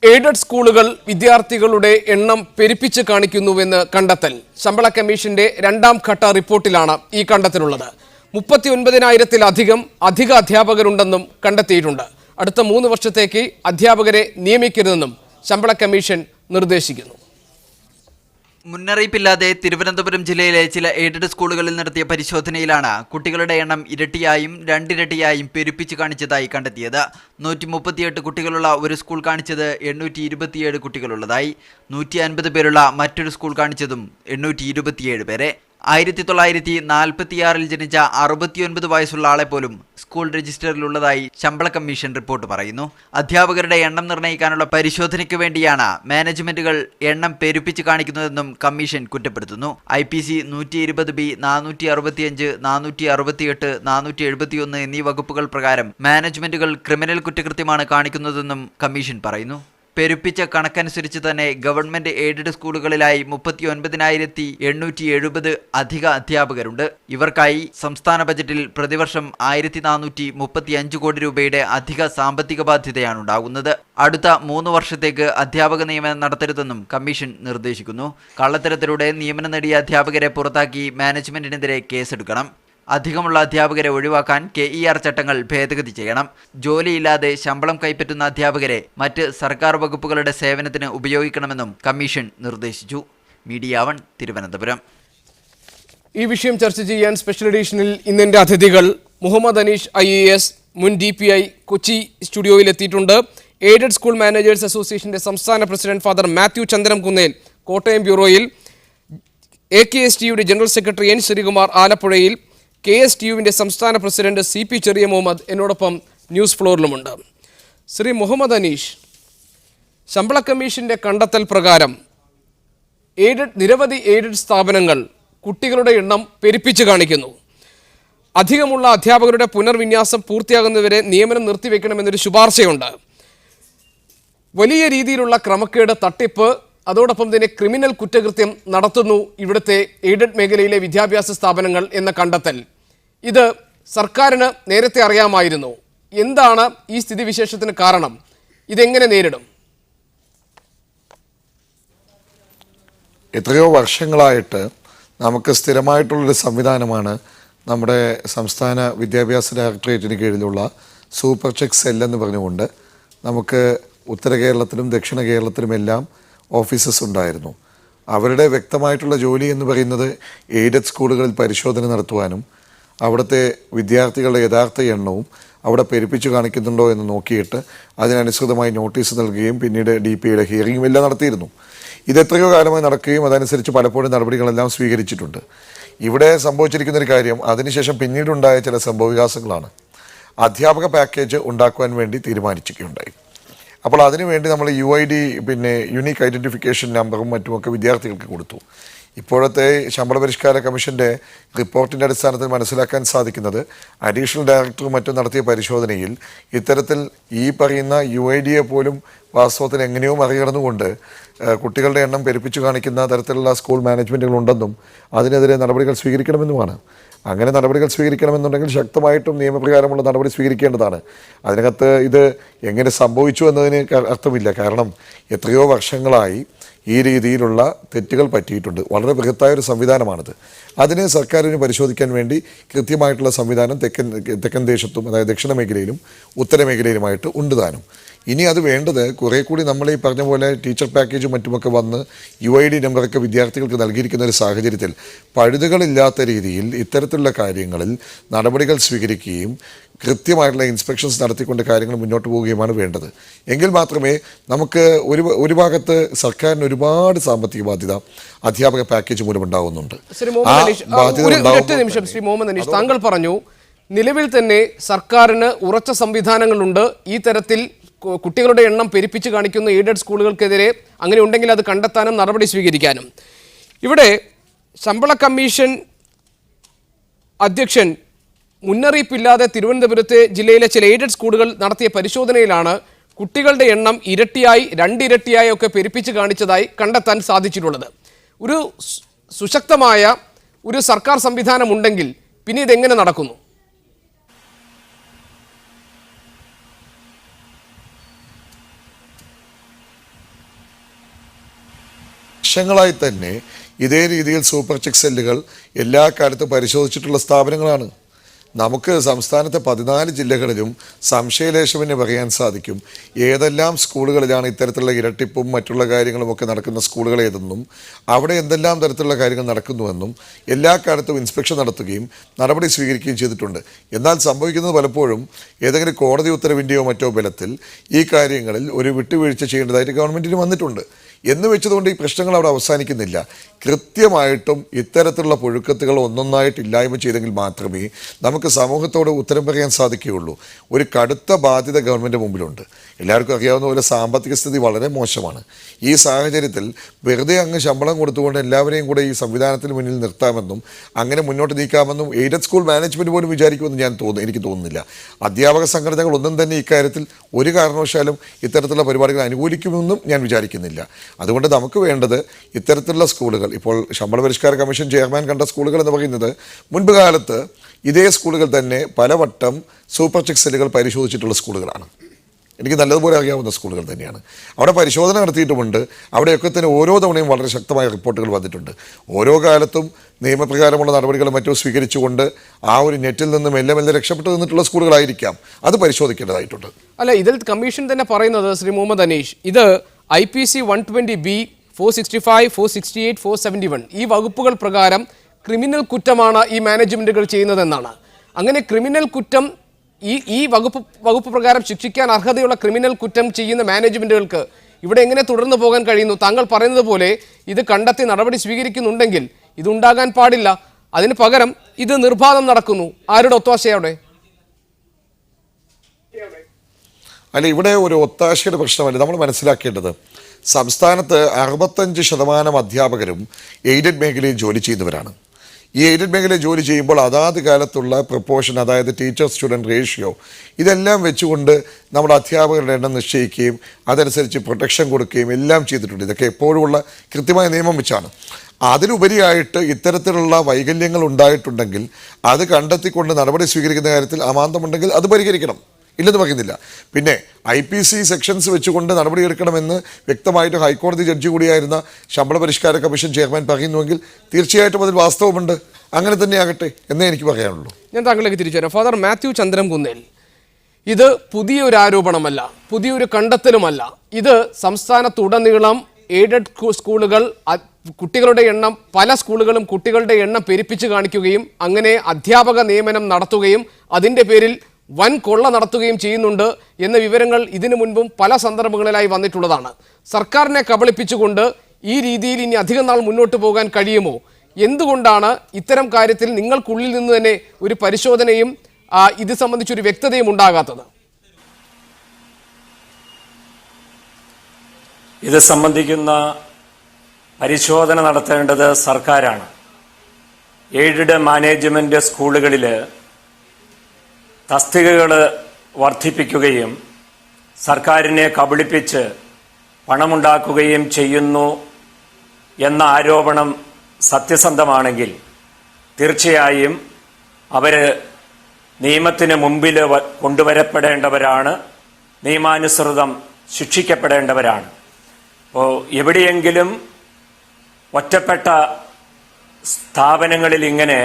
Aided സ്കൂളുകൾ വിദ്യാർത്ഥികളുടെ എണ്ണം പെരുപ്പിച്ച് കാണിക്കുന്നുവെന്ന് കണ്ടെത്തൽ. ശമ്പള കമ്മീഷന്റെ രണ്ടാം ഘട്ട റിപ്പോർട്ടിലാണ് ഈ കണ്ടെത്തലുള്ളത്. 39,000-ത്തിലധികം അധിക അധ്യാപകരുണ്ടെന്നും കണ്ടെത്തിയിട്ടുണ്ട്. അടുത്ത 3 വർഷത്തേക്ക് അധ്യാപകരെ നിയമിക്കരുതെന്നും ശമ്പള കമ്മീഷൻ നിർദ്ദേശിക്കുന്നു. മുന്നറിയിപ്പില്ലാതെ തിരുവനന്തപുരം ജില്ലയിലെ ചില എയ്ഡഡ് സ്കൂളുകളിൽ നടത്തിയ പരിശോധനയിലാണ് കുട്ടികളുടെ എണ്ണം ഇരട്ടിയായും രണ്ടിരട്ടിയായും പെരുപ്പിച്ച് കാണിച്ചതായി കണ്ടെത്തിയത്. 138 കുട്ടികളുള്ള ഒരു സ്കൂൾ കാണിച്ചത് 827 കുട്ടികളുള്ളതായി. 150 പേരുള്ള മറ്റൊരു സ്കൂൾ കാണിച്ചതും 827 പേരെ. 1946 ജനിച്ച 69 വയസ്സുള്ള ആളെ പോലും സ്കൂൾ രജിസ്റ്ററിലുള്ളതായി ശമ്പള കമ്മീഷൻ റിപ്പോർട്ട് പറയുന്നു. അധ്യാപകരുടെ എണ്ണം നിർണ്ണയിക്കാനുള്ള പരിശോധനയ്ക്ക് വേണ്ടിയാണ് മാനേജ്മെന്റുകൾ എണ്ണം പെരുപ്പിച്ച് കാണിക്കുന്നതെന്നും കമ്മീഷൻ കുറ്റപ്പെടുത്തുന്നു. IPC 120B, 465, 468, 471 എന്നീ വകുപ്പുകൾ പ്രകാരം മാനേജ്മെന്റുകൾ ക്രിമിനൽ കുറ്റകൃത്യമാണ് കാണിക്കുന്നതെന്നും കമ്മീഷൻ പറയുന്നു. പെരുപ്പിച്ച കണക്കനുസരിച്ച് തന്നെ ഗവൺമെന്റ് എയ്ഡഡ് സ്കൂളുകളിലായി 39,870 അധിക അധ്യാപകരുണ്ട്. ഇവർക്കായി സംസ്ഥാന ബജറ്റിൽ പ്രതിവർഷം 1,435 കോടി രൂപയുടെ അധിക സാമ്പത്തിക ബാധ്യതയാണ് ഉണ്ടാകുന്നത്. അടുത്ത 3 വർഷത്തേക്ക് അധ്യാപക നിയമനം നടത്തരുതെന്നും കമ്മീഷൻ നിർദ്ദേശിക്കുന്നു. കള്ളത്തരത്തിലൂടെ നിയമനം നേടിയ അധ്യാപകരെ പുറത്താക്കി മാനേജ്മെന്റിനെതിരെ കേസെടുക്കണം. അധികമുള്ള അധ്യാപകരെ ഒഴിവാക്കാൻ KER ചട്ടങ്ങൾ ഭേദഗതി ചെയ്യണം. ജോലിയില്ലാതെ ശമ്പളം കൈപ്പറ്റുന്ന അധ്യാപകരെ മറ്റ് സർക്കാർ വകുപ്പുകളുടെ സേവനത്തിന് ഉപയോഗിക്കണമെന്നും കമ്മീഷൻ നിർദ്ദേശിച്ചു. മീഡിയ 1 തിരുവനന്തപുരം. ഈ വിഷയം ചർച്ച ചെയ്യാൻ സ്പെഷ്യൽ എഡിഷനിൽ ഇന്നെൻ്റെ അതിഥികൾ മുഹമ്മദ് അനീഷ് IAS, മുൻ DPI, കൊച്ചി സ്റ്റുഡിയോയിൽ എത്തിയിട്ടുണ്ട്. എയ്ഡഡ് സ്കൂൾ മാനേജേഴ്സ് അസോസിയേഷന്റെ സംസ്ഥാന പ്രസിഡന്റ് ഫാദർ മാത്യു ചന്ദ്രംകുന്നേൽ കോട്ടയം ബ്യൂറോയിൽ, AKSTUയുടെ ജനറൽ സെക്രട്ടറി N ശ്രീകുമാർ ആലപ്പുഴയിൽ, KSTUവിൻ്റെ സംസ്ഥാന പ്രസിഡന്റ് CP ചെറിയ മുഹമ്മദ് എന്നോടൊപ്പം ന്യൂസ് ഫ്ലോറിലുമുണ്ട്. ശ്രീ മുഹമ്മദ് അനീഷ്, ശമ്പള കമ്മീഷന്റെ കണ്ടെത്തൽ പ്രകാരം നിരവധി എയ്ഡഡ് സ്ഥാപനങ്ങൾ കുട്ടികളുടെ എണ്ണം പെരുപ്പിച്ച് കാണിക്കുന്നു. അധികമുള്ള അധ്യാപകരുടെ പുനർവിന്യാസം പൂർത്തിയാകുന്നവരെ നിയമനം നിർത്തിവെക്കണമെന്നൊരു ശുപാർശയുണ്ട്. വലിയ രീതിയിലുള്ള ക്രമക്കേട്, തട്ടിപ്പ്, അതോടൊപ്പം തന്നെ ക്രിമിനൽ കുറ്റകൃത്യം നടത്തുന്നു ഇവിടുത്തെ എയ്ഡഡ് മേഖലയിലെ വിദ്യാഭ്യാസ സ്ഥാപനങ്ങൾ എന്ന കണ്ടെത്തൽ. ഇത് സർക്കാരിന് നേരത്തെ അറിയാമായിരുന്നു. എന്താണ് ഈ സ്ഥിതിവിശേഷത്തിന് കാരണം? ഇതെങ്ങനെ നേരിടും? എത്രയോ വർഷങ്ങളായിട്ട് നമുക്ക് സ്ഥിരമായിട്ടുള്ളൊരു സംവിധാനമാണ് നമ്മുടെ സംസ്ഥാന വിദ്യാഭ്യാസ ഡയറക്ടറേറ്റിന് കീഴിലുള്ള സൂപ്പർ ചെക്ക് സെൽ എന്ന് പറഞ്ഞുകൊണ്ട് നമുക്ക് ഉത്തര കേരളത്തിലും ദക്ഷിണ കേരളത്തിലുമെല്ലാം ഓഫീസസ് ഉണ്ടായിരുന്നു. അവരുടെ വ്യക്തമായിട്ടുള്ള ജോലി എന്ന് പറയുന്നത് എയ്ഡഡ് സ്കൂളുകളിൽ പരിശോധന നടത്തുവാനും അവിടുത്തെ വിദ്യാർത്ഥികളുടെ യഥാർത്ഥ എണ്ണവും അവിടെ പെരുപ്പിച്ച് കാണിക്കുന്നുണ്ടോ എന്ന് നോക്കിയിട്ട് അതിനനുസൃതമായി നോട്ടീസ് നൽകുകയും പിന്നീട് DPIയുടെ ഹിയറിംഗും എല്ലാം നടത്തിയിരുന്നു. ഇത് എത്രയോ കാലമായി നടക്കുകയും അതനുസരിച്ച് പലപ്പോഴും നടപടികളെല്ലാം സ്വീകരിച്ചിട്ടുണ്ട്. ഇവിടെ സംഭവിച്ചിരിക്കുന്നൊരു കാര്യം അതിനുശേഷം പിന്നീടുണ്ടായ ചില സംഭവവികാസങ്ങളാണ്. അധ്യാപക പാക്കേജ് ഉണ്ടാക്കുവാൻ വേണ്ടി തീരുമാനിക്കുകയുണ്ടായി. അപ്പോൾ അതിനുവേണ്ടി നമ്മൾ UID, പിന്നെ യുണീക്ക് ഐഡൻറ്റിഫിക്കേഷൻ നമ്പറും മറ്റുമൊക്കെ വിദ്യാർത്ഥികൾക്ക് കൊടുത്തു. ഇപ്പോഴത്തെ ശമ്പള പരിഷ്കാര കമ്മീഷൻ്റെ റിപ്പോർട്ടിൻ്റെ അടിസ്ഥാനത്തിൽ മനസ്സിലാക്കാൻ സാധിക്കുന്നത് അഡീഷണൽ ഡയറക്ടറും മറ്റും നടത്തിയ പരിശോധനയിൽ ഇത്തരത്തിൽ ഈ പറയുന്ന UIDയെ പോലും വാസ്തവത്തിൽ എങ്ങനെയോ മറികടന്നുകൊണ്ട് കുട്ടികളുടെ എണ്ണം പെരുപ്പിച്ചു കാണിക്കുന്ന തരത്തിലുള്ള സ്കൂൾ മാനേജ്മെൻറ്റുകളുണ്ടെന്നും അതിനെതിരെ നടപടികൾ സ്വീകരിക്കണമെന്നുമാണ്. അങ്ങനെ നടപടികൾ സ്വീകരിക്കണമെന്നുണ്ടെങ്കിൽ ശക്തമായിട്ടും നിയമപ്രകാരമുള്ള നടപടി സ്വീകരിക്കേണ്ടതാണ്. അതിനകത്ത് ഇത് എങ്ങനെ സംഭവിച്ചു എന്നതിന് അർത്ഥമില്ല. കാരണം എത്രയോ വർഷങ്ങളായി ഈ രീതിയിലുള്ള തെറ്റുകൾ പറ്റിയിട്ടുണ്ട്. വളരെ ബൃഹത്തായൊരു സംവിധാനമാണിത്. അതിനെ സർക്കാരിന് പരിശോധിക്കാൻ വേണ്ടി കൃത്യമായിട്ടുള്ള സംവിധാനം തെക്കൻ ദേശത്തും, അതായത് ദക്ഷിണ മേഖലയിലും ഉത്തര മേഖലയിലുമായിട്ട് ഉണ്ട് താനും. ഇനി അത് വേണ്ടത് കുറേ കൂടി നമ്മൾ ഈ പറഞ്ഞ പോലെ ടീച്ചർ പാക്കേജും മറ്റുമൊക്കെ വന്ന് UID നമ്പറൊക്കെ വിദ്യാർത്ഥികൾക്ക് നൽകിയിരിക്കുന്ന ഒരു സാഹചര്യത്തിൽ പഴുതുകളില്ലാത്ത രീതിയിൽ ഇത്തരത്തിലുള്ള കാര്യങ്ങളിൽ നടപടികൾ സ്വീകരിക്കുകയും കൃത്യമായിട്ടുള്ള ഇൻസ്പെക്ഷൻസ് നടത്തിക്കൊണ്ട് കാര്യങ്ങൾ മുന്നോട്ട് പോവുകയുമാണ് വേണ്ടത്. എങ്കിൽ മാത്രമേ നമുക്ക് ഒരു ഭാഗത്ത് സർക്കാരിന് ഒരുപാട് സാമ്പത്തിക ബാധ്യത അധ്യാപക പാക്കേജ് മൂലം ഉണ്ടാകുന്നുണ്ട്. ശ്രീ മുഹമ്മദ് അനീഷ്, താങ്കൾ പറഞ്ഞു നിലവിൽ തന്നെ സർക്കാരിന് ഉറച്ച സംവിധാനങ്ങളുണ്ട്. ഈ തരത്തിൽ കുട്ടികളുടെ എണ്ണം പെരുപ്പിച്ച് കാണിക്കുന്ന എയ്ഡഡ് സ്കൂളുകൾക്കെതിരെ അങ്ങനെ ഉണ്ടെങ്കിൽ അത് കണ്ടെത്താനും നടപടി സ്വീകരിക്കാനും. ഇവിടെ ശമ്പള കമ്മീഷൻ അധ്യക്ഷൻ മുന്നറിയിപ്പില്ലാതെ തിരുവനന്തപുരത്തെ ജില്ലയിലെ ചില എയ്ഡഡ് സ്കൂളുകൾ നടത്തിയ പരിശോധനയിലാണ് കുട്ടികളുടെ എണ്ണം ഇരട്ടിയായി, രണ്ടിരട്ടിയായി ഒക്കെ പെരുപ്പിച്ച് കാണിച്ചതായി കണ്ടെത്താൻ സാധിച്ചിട്ടുള്ളത്. ഒരു സുശക്തമായ ഒരു സർക്കാർ സംവിധാനം ഉണ്ടെങ്കിൽ പിന്നെ ഇതെങ്ങനെ നടക്കുന്നു? വർഷങ്ങളായി തന്നെ ഇതേ രീതിയിൽ സൂപ്പർ ചെക്ക് സെല്ലുകൾ എല്ലാ കാലത്തും പരിശോധിച്ചിട്ടുള്ള സ്ഥാപനങ്ങളാണ്. നമുക്ക് സംസ്ഥാനത്തെ 14 ജില്ലകളിലും സംശയലേശമെന്ന് പറയാൻ സാധിക്കും ഏതെല്ലാം സ്കൂളുകളിലാണ് ഇത്തരത്തിലുള്ള ഇരട്ടിപ്പും മറ്റുള്ള കാര്യങ്ങളുമൊക്കെ നടക്കുന്ന സ്കൂളുകൾ ഏതെന്നും അവിടെ എന്തെല്ലാം തരത്തിലുള്ള കാര്യങ്ങൾ നടക്കുന്നുവെന്നും എല്ലാ കാലത്തും ഇൻസ്പെക്ഷൻ നടത്തുകയും നടപടി സ്വീകരിക്കുകയും ചെയ്തിട്ടുണ്ട്. എന്നാൽ സംഭവിക്കുന്നത് പലപ്പോഴും ഏതെങ്കിലും കോടതി ഉത്തരവിൻ്റെയോ മറ്റോ ബലത്തിൽ ഈ കാര്യങ്ങളിൽ ഒരു വിട്ടുവീഴ്ച ചെയ്യേണ്ടതായിട്ട് ഗവൺമെൻറ്റിന് വന്നിട്ടുണ്ട് എന്ന് വെച്ചതുകൊണ്ട് ഈ പ്രശ്നങ്ങൾ അവിടെ അവസാനിക്കുന്നില്ല. കൃത്യമായിട്ടും ഇത്തരത്തിലുള്ള പുഴുക്കത്തുകൾ ഒന്നൊന്നായിട്ട് ഇല്ലായ്മ ചെയ്തെങ്കിൽ മാത്രമേ നമുക്ക് സമൂഹത്തോട് ഉത്തരം പറയാൻ സാധിക്കുകയുള്ളൂ. ഒരു കടുത്ത ബാധ്യത ഗവൺമെൻറ് മുമ്പിലുണ്ട്. എല്ലാവർക്കും അറിയാവുന്ന പോലെ സാമ്പത്തിക സ്ഥിതി വളരെ മോശമാണ്. ഈ സാഹചര്യത്തിൽ വെറുതെ അങ്ങ് ശമ്പളം കൊടുത്തുകൊണ്ട് എല്ലാവരെയും കൂടെ ഈ സംവിധാനത്തിന് മുന്നിൽ നിർത്താമെന്നും അങ്ങനെ മുന്നോട്ട് നീക്കാമെന്നും എയ്ഡഡ് സ്കൂൾ മാനേജ്മെൻറ്റ് പോലും വിചാരിക്കുമെന്ന് എനിക്ക് തോന്നുന്നില്ല. അധ്യാപക സംഘടനകൾ ഒന്നും തന്നെ ഇക്കാര്യത്തിൽ ഒരു കാരണവശാലും ഇത്തരത്തിലുള്ള പരിപാടികൾ അനുകൂലിക്കുമെന്നും ഞാൻ വിചാരിക്കുന്നില്ല. അതുകൊണ്ട് നമുക്ക് വേണ്ടത് ഇത്തരത്തിലുള്ള സ്കൂളുകൾ, ഇപ്പോൾ ശമ്പള പരിഷ്കാര കമ്മീഷൻ ചെയർമാൻ കണ്ട സ്കൂളുകൾ എന്ന് പറയുന്നത് മുൻപ് കാലത്ത് ഇതേ സ്കൂളുകൾ തന്നെ പലവട്ടം സൂപ്പർ ചെക്ക് സെല്ലുകൾ പരിശോധിച്ചിട്ടുള്ള സ്കൂളുകളാണ്. എനിക്ക് നല്ലതുപോലെ അറിയാവുന്ന സ്കൂളുകൾ തന്നെയാണ്. അവിടെ പരിശോധന നടത്തിയിട്ടുമുണ്ട്. അവിടെയൊക്കെ തന്നെ ഓരോ തവണയും വളരെ ശക്തമായ റിപ്പോർട്ടുകൾ വന്നിട്ടുണ്ട്. ഓരോ കാലത്തും നിയമപ്രകാരമുള്ള നടപടികളും മറ്റും സ്വീകരിച്ചുകൊണ്ട് ആ ഒരു നെറ്റിൽ നിന്ന് മെല്ലെ മെല്ലെ രക്ഷപ്പെട്ടു നിന്നിട്ടുള്ള സ്കൂളുകളായിരിക്കാം. അത് പരിശോധിക്കേണ്ടതായിട്ടുണ്ട്. അല്ല, ഇതിൽ കമ്മീഷൻ തന്നെ പറയുന്നത് ശ്രീ മുഹമ്മദ് അനീഷ്, ഇത് IPC 120B 465 468 471 ഈ വകുപ്പുകൾ പ്രകാരം ക്രിമിനൽ കുറ്റമാണ് ഈ മാനേജ്മെന്റുകൾ ചെയ്യുന്നതെന്നാണ്. അങ്ങനെ ക്രിമിനൽ കുറ്റം ഈ വകുപ്പ് പ്രകാരം ശിക്ഷിക്കാൻ അർഹതയുള്ള ക്രിമിനൽ കുറ്റം ചെയ്യുന്ന മാനേജ്മെന്റുകൾക്ക് ഇവിടെ എങ്ങനെ തുടർന്നു പോകാൻ കഴിയുന്നു? താങ്കൾ പറയുന്നത് പോലെ ഇത് കണ്ടെത്തി നടപടി സ്വീകരിക്കുന്നുണ്ടെങ്കിൽ ഇതുണ്ടാകാൻ പാടില്ല. അതിന് പകരം ഇത് നിർബാധം നടക്കുന്നു. ആരുടെ ഒത്താശയോടെ? അല്ല, ഇവിടെ ഒരു ഒത്താശയുടെ പ്രശ്നമല്ല. നമ്മൾ മനസ്സിലാക്കേണ്ടത് സംസ്ഥാനത്ത് 65% അധ്യാപകരും എയ്ഡഡ് മേഖലയിൽ ജോലി ചെയ്യുന്നവരാണ്. ഈ എയ്ഡഡ് മേഖലയിൽ ജോലി ചെയ്യുമ്പോൾ അതാത് കാലത്തുള്ള പ്രൊപ്പോർഷൻ, അതായത് ടീച്ചർ സ്റ്റുഡൻറ്റ് റേഷ്യോ, ഇതെല്ലാം വെച്ചുകൊണ്ട് നമ്മുടെ അധ്യാപകരുടെ എണ്ണം നിശ്ചയിക്കുകയും അതനുസരിച്ച് പ്രൊട്ടക്ഷൻ കൊടുക്കുകയും എല്ലാം ചെയ്തിട്ടുണ്ട്. ഇതൊക്കെ എപ്പോഴുമുള്ള കൃത്യമായ നിയമം വെച്ചാണ്. അതിലുപരിയായിട്ട് ഇത്തരത്തിലുള്ള വൈകല്യങ്ങൾ ഉണ്ടായിട്ടുണ്ടെങ്കിൽ അത് കണ്ടെത്തിക്കൊണ്ട് നടപടി സ്വീകരിക്കുന്ന കാര്യത്തിൽ അമാന്തമുണ്ടെങ്കിൽ അത് പരിഹരിക്കണം, ഇല്ലെന്ന് പറയുന്നില്ല. പിന്നെ IPC സെക്ഷൻസ് വെച്ചുകൊണ്ട് നടപടിയെടുക്കണമെന്ന് വ്യക്തമായിട്ട് ഹൈക്കോടതി ജഡ്ജി കൂടിയായിരുന്ന ശമ്പള പരിഷ്കാര കമ്മീഷൻ ചെയർമാൻ പറയുന്നുവെങ്കിൽ തീർച്ചയായിട്ടും അതിൽ വാസ്തവമുണ്ട്. അങ്ങനെ തന്നെ ആകട്ടെ എന്നേ എനിക്ക് പറയാനുള്ളൂ. ഞാൻ താങ്കളിലേക്ക് തിരിച്ചു വരാം. ഫാദർ മാത്യു ചന്ദ്രംകുന്നേൽ, ഇത് പുതിയൊരു ആരോപണമല്ല, പുതിയൊരു കണ്ടെത്തലുമല്ല. ഇത് സംസ്ഥാനത്തുടനീളം എയ്ഡഡ് സ്കൂളുകൾ കുട്ടികളുടെ എണ്ണം, പല സ്കൂളുകളും കുട്ടികളുടെ എണ്ണം പെരുപ്പിച്ച് കാണിക്കുകയും അങ്ങനെ അധ്യാപക നിയമനം നടത്തുകയും അതിൻ്റെ പേരിൽ വൻ കൊള്ള നടത്തുകയും ചെയ്യുന്നുണ്ട് എന്ന വിവരങ്ങൾ ഇതിനു മുൻപും പല സന്ദർഭങ്ങളിലായി വന്നിട്ടുള്ളതാണ്. സർക്കാരിനെ കബളിപ്പിച്ചുകൊണ്ട് ഈ രീതിയിൽ ഇനി അധികം നാൾ മുന്നോട്ട് പോകാൻ കഴിയുമോ? എന്തുകൊണ്ടാണ് ഇത്തരം കാര്യത്തിൽ നിങ്ങൾക്കുള്ളിൽ നിന്ന് തന്നെ ഒരു പരിശോധനയും ഇത് സംബന്ധിച്ചൊരു വ്യക്തതയും ഉണ്ടാകാത്തത്? ഇത് സംബന്ധിക്കുന്ന പരിശോധന നടത്തേണ്ടത് സർക്കാരാണ്. എയ്ഡഡ് മാനേജ്മെന്റ് സ്കൂളുകളിൽ തസ്തികകൾ വർദ്ധിപ്പിക്കുകയും സർക്കാരിനെ കബളിപ്പിച്ച് പണമുണ്ടാക്കുകയും ചെയ്യുന്നു എന്ന ആരോപണം സത്യസന്ധമാണെങ്കിൽ തീർച്ചയായും അവർ നിയമത്തിന് മുമ്പിൽ കൊണ്ടുവരപ്പെടേണ്ടവരാണ്, നിയമാനുസൃതം ശിക്ഷിക്കപ്പെടേണ്ടവരാണ്. അപ്പോൾ എവിടെയെങ്കിലും ഒറ്റപ്പെട്ട സ്ഥാപനങ്ങളിൽ ഇങ്ങനെ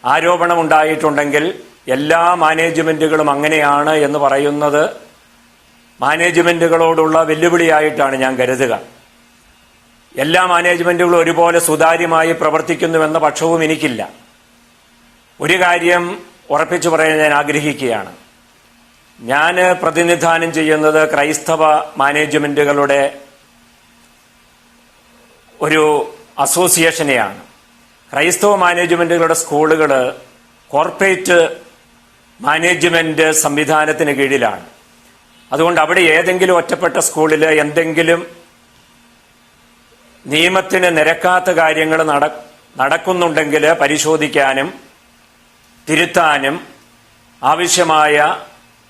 ആരോപണമുണ്ടായിട്ടുണ്ടെങ്കിൽ എല്ലാ മാനേജ്മെന്റുകളും അങ്ങനെയാണ് എന്ന് പറയുന്നത് മാനേജ്മെന്റുകളോടുള്ള വെല്ലുവിളിയായിട്ടാണ് ഞാൻ കരുതുക. എല്ലാ മാനേജ്മെന്റുകളും ഒരുപോലെ സുതാര്യമായി പ്രവർത്തിക്കുന്നുവെന്ന പക്ഷവും എനിക്കില്ല. ഒരു കാര്യം ഉറപ്പിച്ചു പറയാൻ ഞാൻ ആഗ്രഹിക്കുകയാണ്. ഞാൻ പ്രതിനിധാനം ചെയ്യുന്നത് ക്രൈസ്തവ മാനേജ്മെന്റുകളുടെ ഒരു അസോസിയേഷനെയാണ്. ക്രൈസ്തവ മാനേജ്മെന്റുകളുടെ സ്കൂളുകൾ കോർപ്പറേറ്റ് മാനേജ്മെന്റ് സംവിധാനത്തിന് കീഴിലാണ്. അതുകൊണ്ട് അവിടെ ഏതെങ്കിലും ഒറ്റപ്പെട്ട സ്കൂളിൽ എന്തെങ്കിലും നിയമത്തിന് നിരക്കാത്ത കാര്യങ്ങൾ നടക്കുന്നുണ്ടെങ്കിൽ പരിശോധിക്കാനും തിരുത്താനും ആവശ്യമായ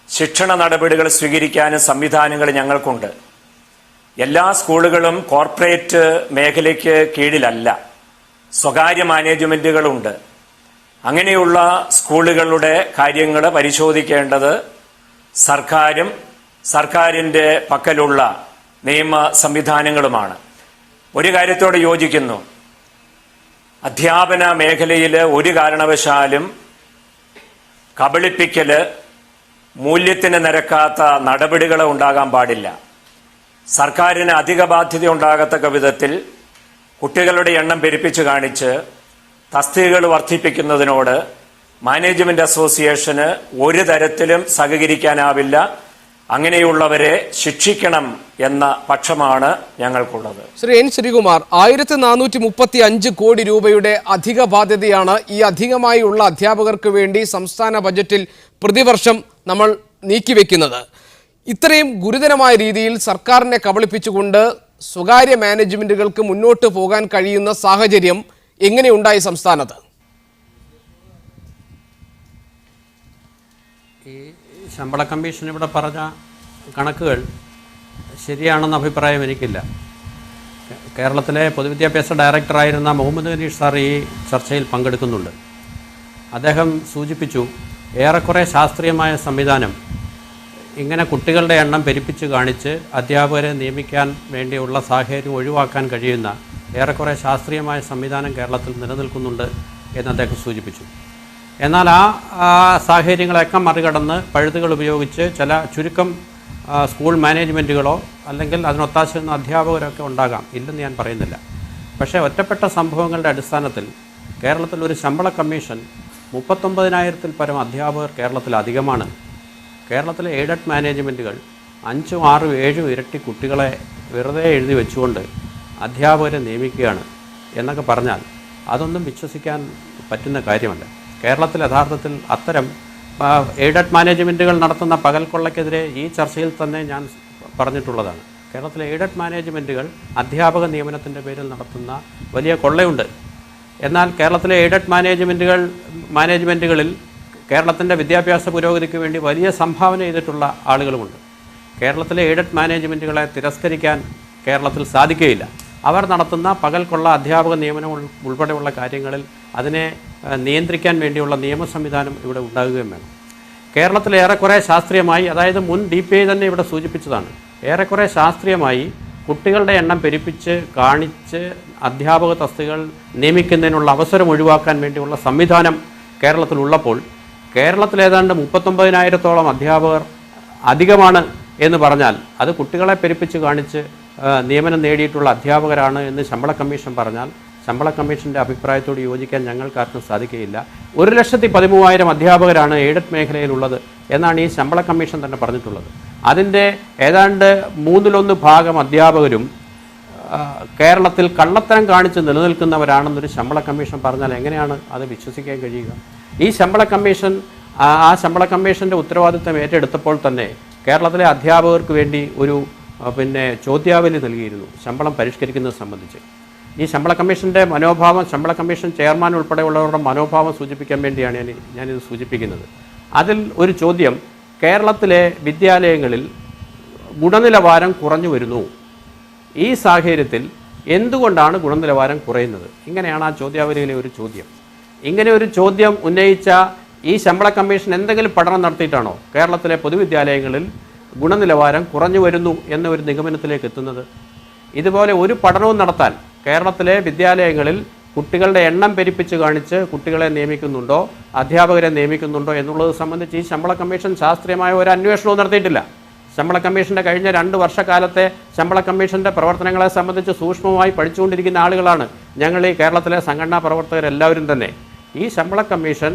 ശിക്ഷണ നടപടികൾ സ്വീകരിക്കാനും സംവിധാനങ്ങൾ ഞങ്ങൾക്കുണ്ട്. എല്ലാ സ്കൂളുകളും കോർപ്പറേറ്റ് മേഖലയ്ക്ക് കീഴിലല്ല, സ്വകാര്യ മാനേജ്മെന്റുകളുണ്ട്. അങ്ങനെയുള്ള സ്കൂളുകളുടെ കാര്യങ്ങൾ പരിശോധിക്കേണ്ടത് സർക്കാരും സർക്കാരിൻ്റെ പക്കലുള്ള നിയമ സംവിധാനങ്ങളുമാണ്. ഒരു കാര്യത്തോട് യോജിക്കുന്നു. അധ്യാപന മേഖലയിൽ ഒരു കാരണവശാലും കബളിപ്പിക്കല്, മൂല്യത്തിന് നിരക്കാത്ത നടപടികൾ ഉണ്ടാകാൻ പാടില്ല. സർക്കാരിന് അധിക ബാധ്യത ഉണ്ടാകത്തക്ക വിധത്തിൽ കുട്ടികളുടെ എണ്ണം പെരുപ്പിച്ചു കാണിച്ച് തസ്തികകൾ വർദ്ധിപ്പിക്കുന്നതിനോട് മാനേജ്മെന്റ് അസോസിയേഷന് ഒരു തരത്തിലും സഹകരിക്കാനാവില്ല. അങ്ങനെയുള്ളവരെ ശിക്ഷിക്കണം എന്ന പക്ഷമാണ് ഞങ്ങൾക്കുള്ളത്. ശ്രീ എൻ ശ്രീകുമാർ, 1435 കോടി രൂപയുടെ അധിക ബാധ്യതയാണ് ഈ അധികമായി ഉള്ള അധ്യാപകർക്ക് വേണ്ടി സംസ്ഥാന ബജറ്റിൽ പ്രതിവർഷം നമ്മൾ നീക്കിവെക്കുന്നത്. ഇത്രയും ഗുരുതരമായ രീതിയിൽ സർക്കാരിനെ കബളിപ്പിച്ചുകൊണ്ട് സ്വകാര്യ മാനേജ്മെന്റുകൾക്ക് മുന്നോട്ട് പോകാൻ കഴിയുന്ന സാഹചര്യം എങ്ങനെയുണ്ടായി സംസ്ഥാനത്ത്? ഈ ശമ്പള കമ്മീഷൻ ഇവിടെ പറഞ്ഞ കണക്കുകൾ ശരിയാണെന്ന അഭിപ്രായം എനിക്കില്ല. കേരളത്തിലെ പൊതുവിദ്യാഭ്യാസ ഡയറക്ടറായിരുന്ന മുഹമ്മദ് അനീഷ് സാർ ഈ ചർച്ചയിൽ പങ്കെടുക്കുന്നുണ്ട്. അദ്ദേഹം സൂചിപ്പിച്ചു, ഏറെക്കുറെ ശാസ്ത്രീയമായ സംവിധാനം ഇങ്ങനെ കുട്ടികളുടെ എണ്ണം പെരുപ്പിച്ച് കാണിച്ച് അധ്യാപകരെ നിയമിക്കാൻ വേണ്ടിയുള്ള സാഹചര്യം ഒഴിവാക്കാൻ കഴിയുന്ന ഏറെക്കുറെ ശാസ്ത്രീയമായ സംവിധാനം കേരളത്തിൽ നിലനിൽക്കുന്നുണ്ട് എന്ന് അദ്ദേഹം സൂചിപ്പിച്ചു. എന്നാൽ ആ സാഹചര്യങ്ങളെയൊക്കെ മറികടന്ന് പഴുതുകൾ ഉപയോഗിച്ച് ചില ചുരുക്കം സ്കൂൾ മാനേജ്മെൻറ്റുകളോ അല്ലെങ്കിൽ അതിനൊത്താശ ചെയ്യുന്ന അധ്യാപകരൊക്കെ ഉണ്ടാകാം, ഇല്ലെന്ന് ഞാൻ പറയുന്നില്ല. പക്ഷേ ഒറ്റപ്പെട്ട സംഭവങ്ങളുടെ അടിസ്ഥാനത്തിൽ കേരളത്തിൽ ഒരു ശമ്പള കമ്മീഷൻ 39,000-ൽ പരം അധ്യാപകർ കേരളത്തിൽ അധികമാണ്. കേരളത്തിലെ എയ്ഡഡ് മാനേജ്മെൻറ്റുകൾ 5, 6, 7 ഇരട്ടി കുട്ടികളെ വെറുതെ എഴുതി വെച്ചുകൊണ്ട് അധ്യാപകരെ നിയമിക്കുകയാണ് എന്നൊക്കെ പറഞ്ഞാൽ അതൊന്നും വിശ്വസിക്കാൻ പറ്റുന്ന കാര്യമല്ല. കേരളത്തിൽ യഥാർത്ഥത്തിൽ അത്തരം എയ്ഡഡ് മാനേജ്മെൻറ്റുകൾ നടത്തുന്ന പകൽക്കൊള്ളയ്ക്കെതിരെ ഈ ചർച്ചയിൽ തന്നെ ഞാൻ പറഞ്ഞിട്ടുള്ളതാണ്. കേരളത്തിലെ എയ്ഡഡ് മാനേജ്മെൻറ്റുകൾ അധ്യാപക നിയമനത്തിൻ്റെ പേരിൽ നടത്തുന്ന വലിയ കൊള്ളയുണ്ട്. എന്നാൽ കേരളത്തിലെ എയ്ഡഡ് മാനേജ്മെൻറ്റുകളിൽ കേരളത്തിൻ്റെ വിദ്യാഭ്യാസ പുരോഗതിക്ക് വേണ്ടി വലിയ സംഭാവന ചെയ്തിട്ടുള്ള ആളുകളുമുണ്ട്. കേരളത്തിലെ എയ്ഡഡ് മാനേജ്മെൻറ്റുകളെ തിരസ്കരിക്കാൻ കേരളത്തിൽ സാധിക്കുകയില്ല. അവർ നടത്തുന്ന പകൽക്കൊള്ള അധ്യാപക നിയമനം ഉൾപ്പെടെയുള്ള കാര്യങ്ങളിൽ അതിനെ നിയന്ത്രിക്കാൻ വേണ്ടിയുള്ള നിയമ സംവിധാനം ഇവിടെ ഉണ്ടാകുകയും വേണം. കേരളത്തിൽ ഏറെക്കുറെ ശാസ്ത്രീയമായി, അതായത് മുൻ DPI തന്നെ ഇവിടെ സൂചിപ്പിച്ചതാണ്, ഏറെക്കുറെ ശാസ്ത്രീയമായി കുട്ടികളുടെ എണ്ണം പെരുപ്പിച്ച് കാണിച്ച് അധ്യാപക തസ്തികകൾ നിയമിക്കുന്നതിനുള്ള അവസരം ഒഴിവാക്കാൻ വേണ്ടിയുള്ള സംവിധാനം കേരളത്തിലുള്ളപ്പോൾ കേരളത്തിൽ ഏതാണ്ട് 39,000-ഓളം അധ്യാപകർ അധികമാണ് എന്ന് പറഞ്ഞാൽ അത് കുട്ടികളെ പെരുപ്പിച്ച് കാണിച്ച് നിയമനം നേടിയിട്ടുള്ള അധ്യാപകരാണ് എന്ന് ശമ്പള കമ്മീഷൻ പറഞ്ഞാൽ ശമ്പള കമ്മീഷൻ്റെ അഭിപ്രായത്തോട് യോജിക്കാൻ ഞങ്ങൾക്കാർക്കും സാധിക്കുകയില്ല. 1,13,000 അധ്യാപകരാണ് എയ്ഡഡ് മേഖലയിലുള്ളത് എന്നാണ് ഈ ശമ്പള കമ്മീഷൻ തന്നെ പറഞ്ഞിട്ടുള്ളത്. അതിൻ്റെ ഏതാണ്ട് 1/3 ഭാഗം അധ്യാപകരും കേരളത്തിൽ കള്ളത്തരം കാണിച്ച് നിലനിൽക്കുന്നവരാണെന്നൊരു ശമ്പള കമ്മീഷൻ പറഞ്ഞാൽ എങ്ങനെയാണ് അത് വിശ്വസിക്കാൻ കഴിയുക? ഈ ശമ്പള കമ്മീഷൻ ആ ശമ്പള കമ്മീഷൻ്റെ ഉത്തരവാദിത്തം ഏറ്റെടുത്തപ്പോൾ തന്നെ കേരളത്തിലെ അധ്യാപകർക്ക് വേണ്ടി ഒരു ചോദ്യാവലി നൽകിയിരുന്നു ശമ്പളം പരിഷ്കരിക്കുന്നത് സംബന്ധിച്ച്. ഈ ശമ്പള കമ്മീഷൻ്റെ മനോഭാവം, ശമ്പള കമ്മീഷൻ ചെയർമാൻ ഉൾപ്പെടെയുള്ളവരുടെ മനോഭാവം സൂചിപ്പിക്കാൻ വേണ്ടിയാണ് ഞാനിത് സൂചിപ്പിക്കുന്നത്. അതിൽ ഒരു ചോദ്യം, കേരളത്തിലെ വിദ്യാലയങ്ങളിൽ ഗുണനിലവാരം കുറഞ്ഞു വരുന്നു. ഈ സാഹചര്യത്തിൽ എന്തുകൊണ്ടാണ് ഗുണനിലവാരം കുറയുന്നത്? ഇങ്ങനെയാണ് ആ ചോദ്യാവലിയിലെ ഒരു ചോദ്യം. ഇങ്ങനെ ഒരു ചോദ്യം ഉന്നയിച്ച ഈ ശമ്പള കമ്മീഷൻ എന്തെങ്കിലും പഠനം നടത്തിയിട്ടാണോ കേരളത്തിലെ പൊതുവിദ്യാലയങ്ങളിൽ ഗുണനിലവാരം കുറഞ്ഞു വരുന്നു എന്ന ഒരു നിഗമനത്തിലേക്ക് എത്തുന്നത്? ഇതുപോലെ ഒരു പഠനവും നടത്താൻ കേരളത്തിലെ വിദ്യാലയങ്ങളിൽ കുട്ടികളുടെ എണ്ണം പെരുപ്പിച്ച് കാണിച്ച് കുട്ടികളെ നിയമിക്കുന്നുണ്ടോ, അധ്യാപകരെ നിയമിക്കുന്നുണ്ടോ എന്നുള്ളത് സംബന്ധിച്ച് ഈ ശമ്പള കമ്മീഷൻ ശാസ്ത്രീയമായ ഒരു അന്വേഷണവും നടത്തിയിട്ടില്ല. ശമ്പള കമ്മീഷൻ്റെ കഴിഞ്ഞ 2 വർഷക്കാലത്തെ ശമ്പള കമ്മീഷൻ്റെ പ്രവർത്തനങ്ങളെ സംബന്ധിച്ച് സൂക്ഷ്മമായി പഠിച്ചുകൊണ്ടിരിക്കുന്ന ആളുകളാണ് ഞങ്ങൾ ഈ കേരളത്തിലെ സംഘടനാ പ്രവർത്തകരെല്ലാവരും തന്നെ. ഈ ശമ്പള കമ്മീഷൻ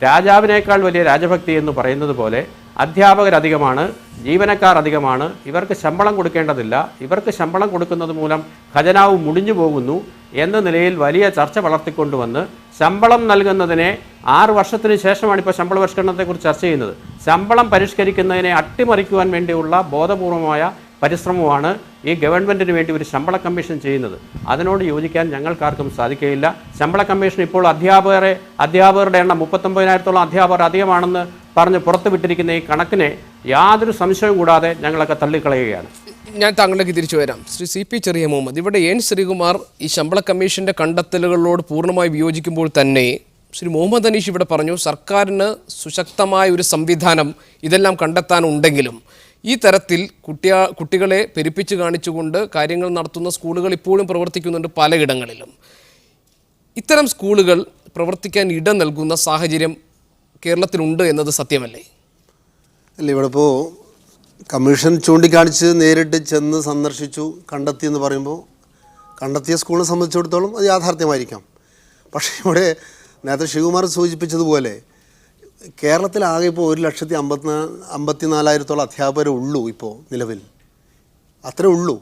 രാജാവിനേക്കാൾ വലിയ രാജഭക്തി എന്ന് പറയുന്നത് പോലെ അധ്യാപകരധികമാണ്, ജീവനക്കാർ അധികമാണ്, ഇവർക്ക് ശമ്പളം കൊടുക്കേണ്ടതില്ല, ഇവർക്ക് ശമ്പളം കൊടുക്കുന്നത് മൂലം ഖജനാവ് മുടിഞ്ഞു പോകുന്നു എന്ന നിലയിൽ വലിയ ചർച്ച വളർത്തിക്കൊണ്ടുവന്ന് ശമ്പളം നൽകുന്നതിനെ 6 വർഷത്തിന് ശേഷമാണ് ഇപ്പോൾ ശമ്പള പരിഷ്കരണത്തെക്കുറിച്ച് ചർച്ച ചെയ്യുന്നത്. ശമ്പളം പരിഷ്കരിക്കുന്നതിനെ അട്ടിമറിക്കുവാൻ വേണ്ടിയുള്ള ബോധപൂർവമായ പരിശ്രമമാണ് ഈ ഗവൺമെൻറ്റിന് വേണ്ടി ഒരു ശമ്പള കമ്മീഷൻ ചെയ്യുന്നത്. അതിനോട് യോജിക്കാൻ ഞങ്ങൾക്കാർക്കും സാധിക്കുകയില്ല. ശമ്പള കമ്മീഷൻ ഇപ്പോൾ അധ്യാപകരുടെ എണ്ണം 39,000-ഓളം അധ്യാപകർ അധികമാണെന്ന് പറഞ്ഞ് പുറത്തുവിട്ടിരിക്കുന്ന ഈ കണക്കിനെ യാതൊരു സംശയവും കൂടാതെ ഞങ്ങളൊക്കെ തള്ളിക്കളയുകയാണ്. ഞാൻ താങ്കളിലേക്ക് തിരിച്ചു വരാം. ശ്രീ CP ചെറിയ മുഹമ്മദ്, ഇവിടെ എൻ ശ്രീകുമാർ ഈ ശമ്പള കമ്മീഷൻ്റെ കണ്ടെത്തലുകളോട് പൂർണ്ണമായി വിയോജിക്കുമ്പോൾ തന്നെ ശ്രീ മുഹമ്മദ് അനീഷ് ഇവിടെ പറഞ്ഞു സർക്കാരിന് സുശക്തമായ ഒരു സംവിധാനം ഇതെല്ലാം കണ്ടെത്താനുണ്ടെങ്കിലും ഈ തരത്തിൽ കുട്ടികളെ പെരുപ്പിച്ച് കാണിച്ചുകൊണ്ട് കാര്യങ്ങൾ നടത്തുന്ന സ്കൂളുകൾ ഇപ്പോഴും പ്രവർത്തിക്കുന്നുണ്ട് പലയിടങ്ങളിലും. ഇത്തരം സ്കൂളുകൾ പ്രവർത്തിക്കാൻ ഇടം നൽകുന്ന സാഹചര്യം കേരളത്തിലുണ്ട് എന്നത് സത്യമല്ലേ? അല്ല, ഇവിടെ ഇപ്പോൾ കമ്മീഷൻ ചൂണ്ടിക്കാണിച്ച് നേരിട്ട് ചെന്ന് സന്ദർശിച്ചു കണ്ടെത്തി എന്ന് പറയുമ്പോൾ കണ്ടെത്തിയ സ്കൂളിനെ സംബന്ധിച്ചിടത്തോളം അത് യാഥാർത്ഥ്യമായിരിക്കാം. പക്ഷേ ഇവിടെ നേരത്തെ ശിവകുമാർ സൂചിപ്പിച്ചതുപോലെ കേരളത്തിലാകെ ഇപ്പോൾ 1,54,000 അധ്യാപകരെ ഉള്ളൂ ഇപ്പോൾ നിലവിൽ. അത്രേ ഉള്ളൂ.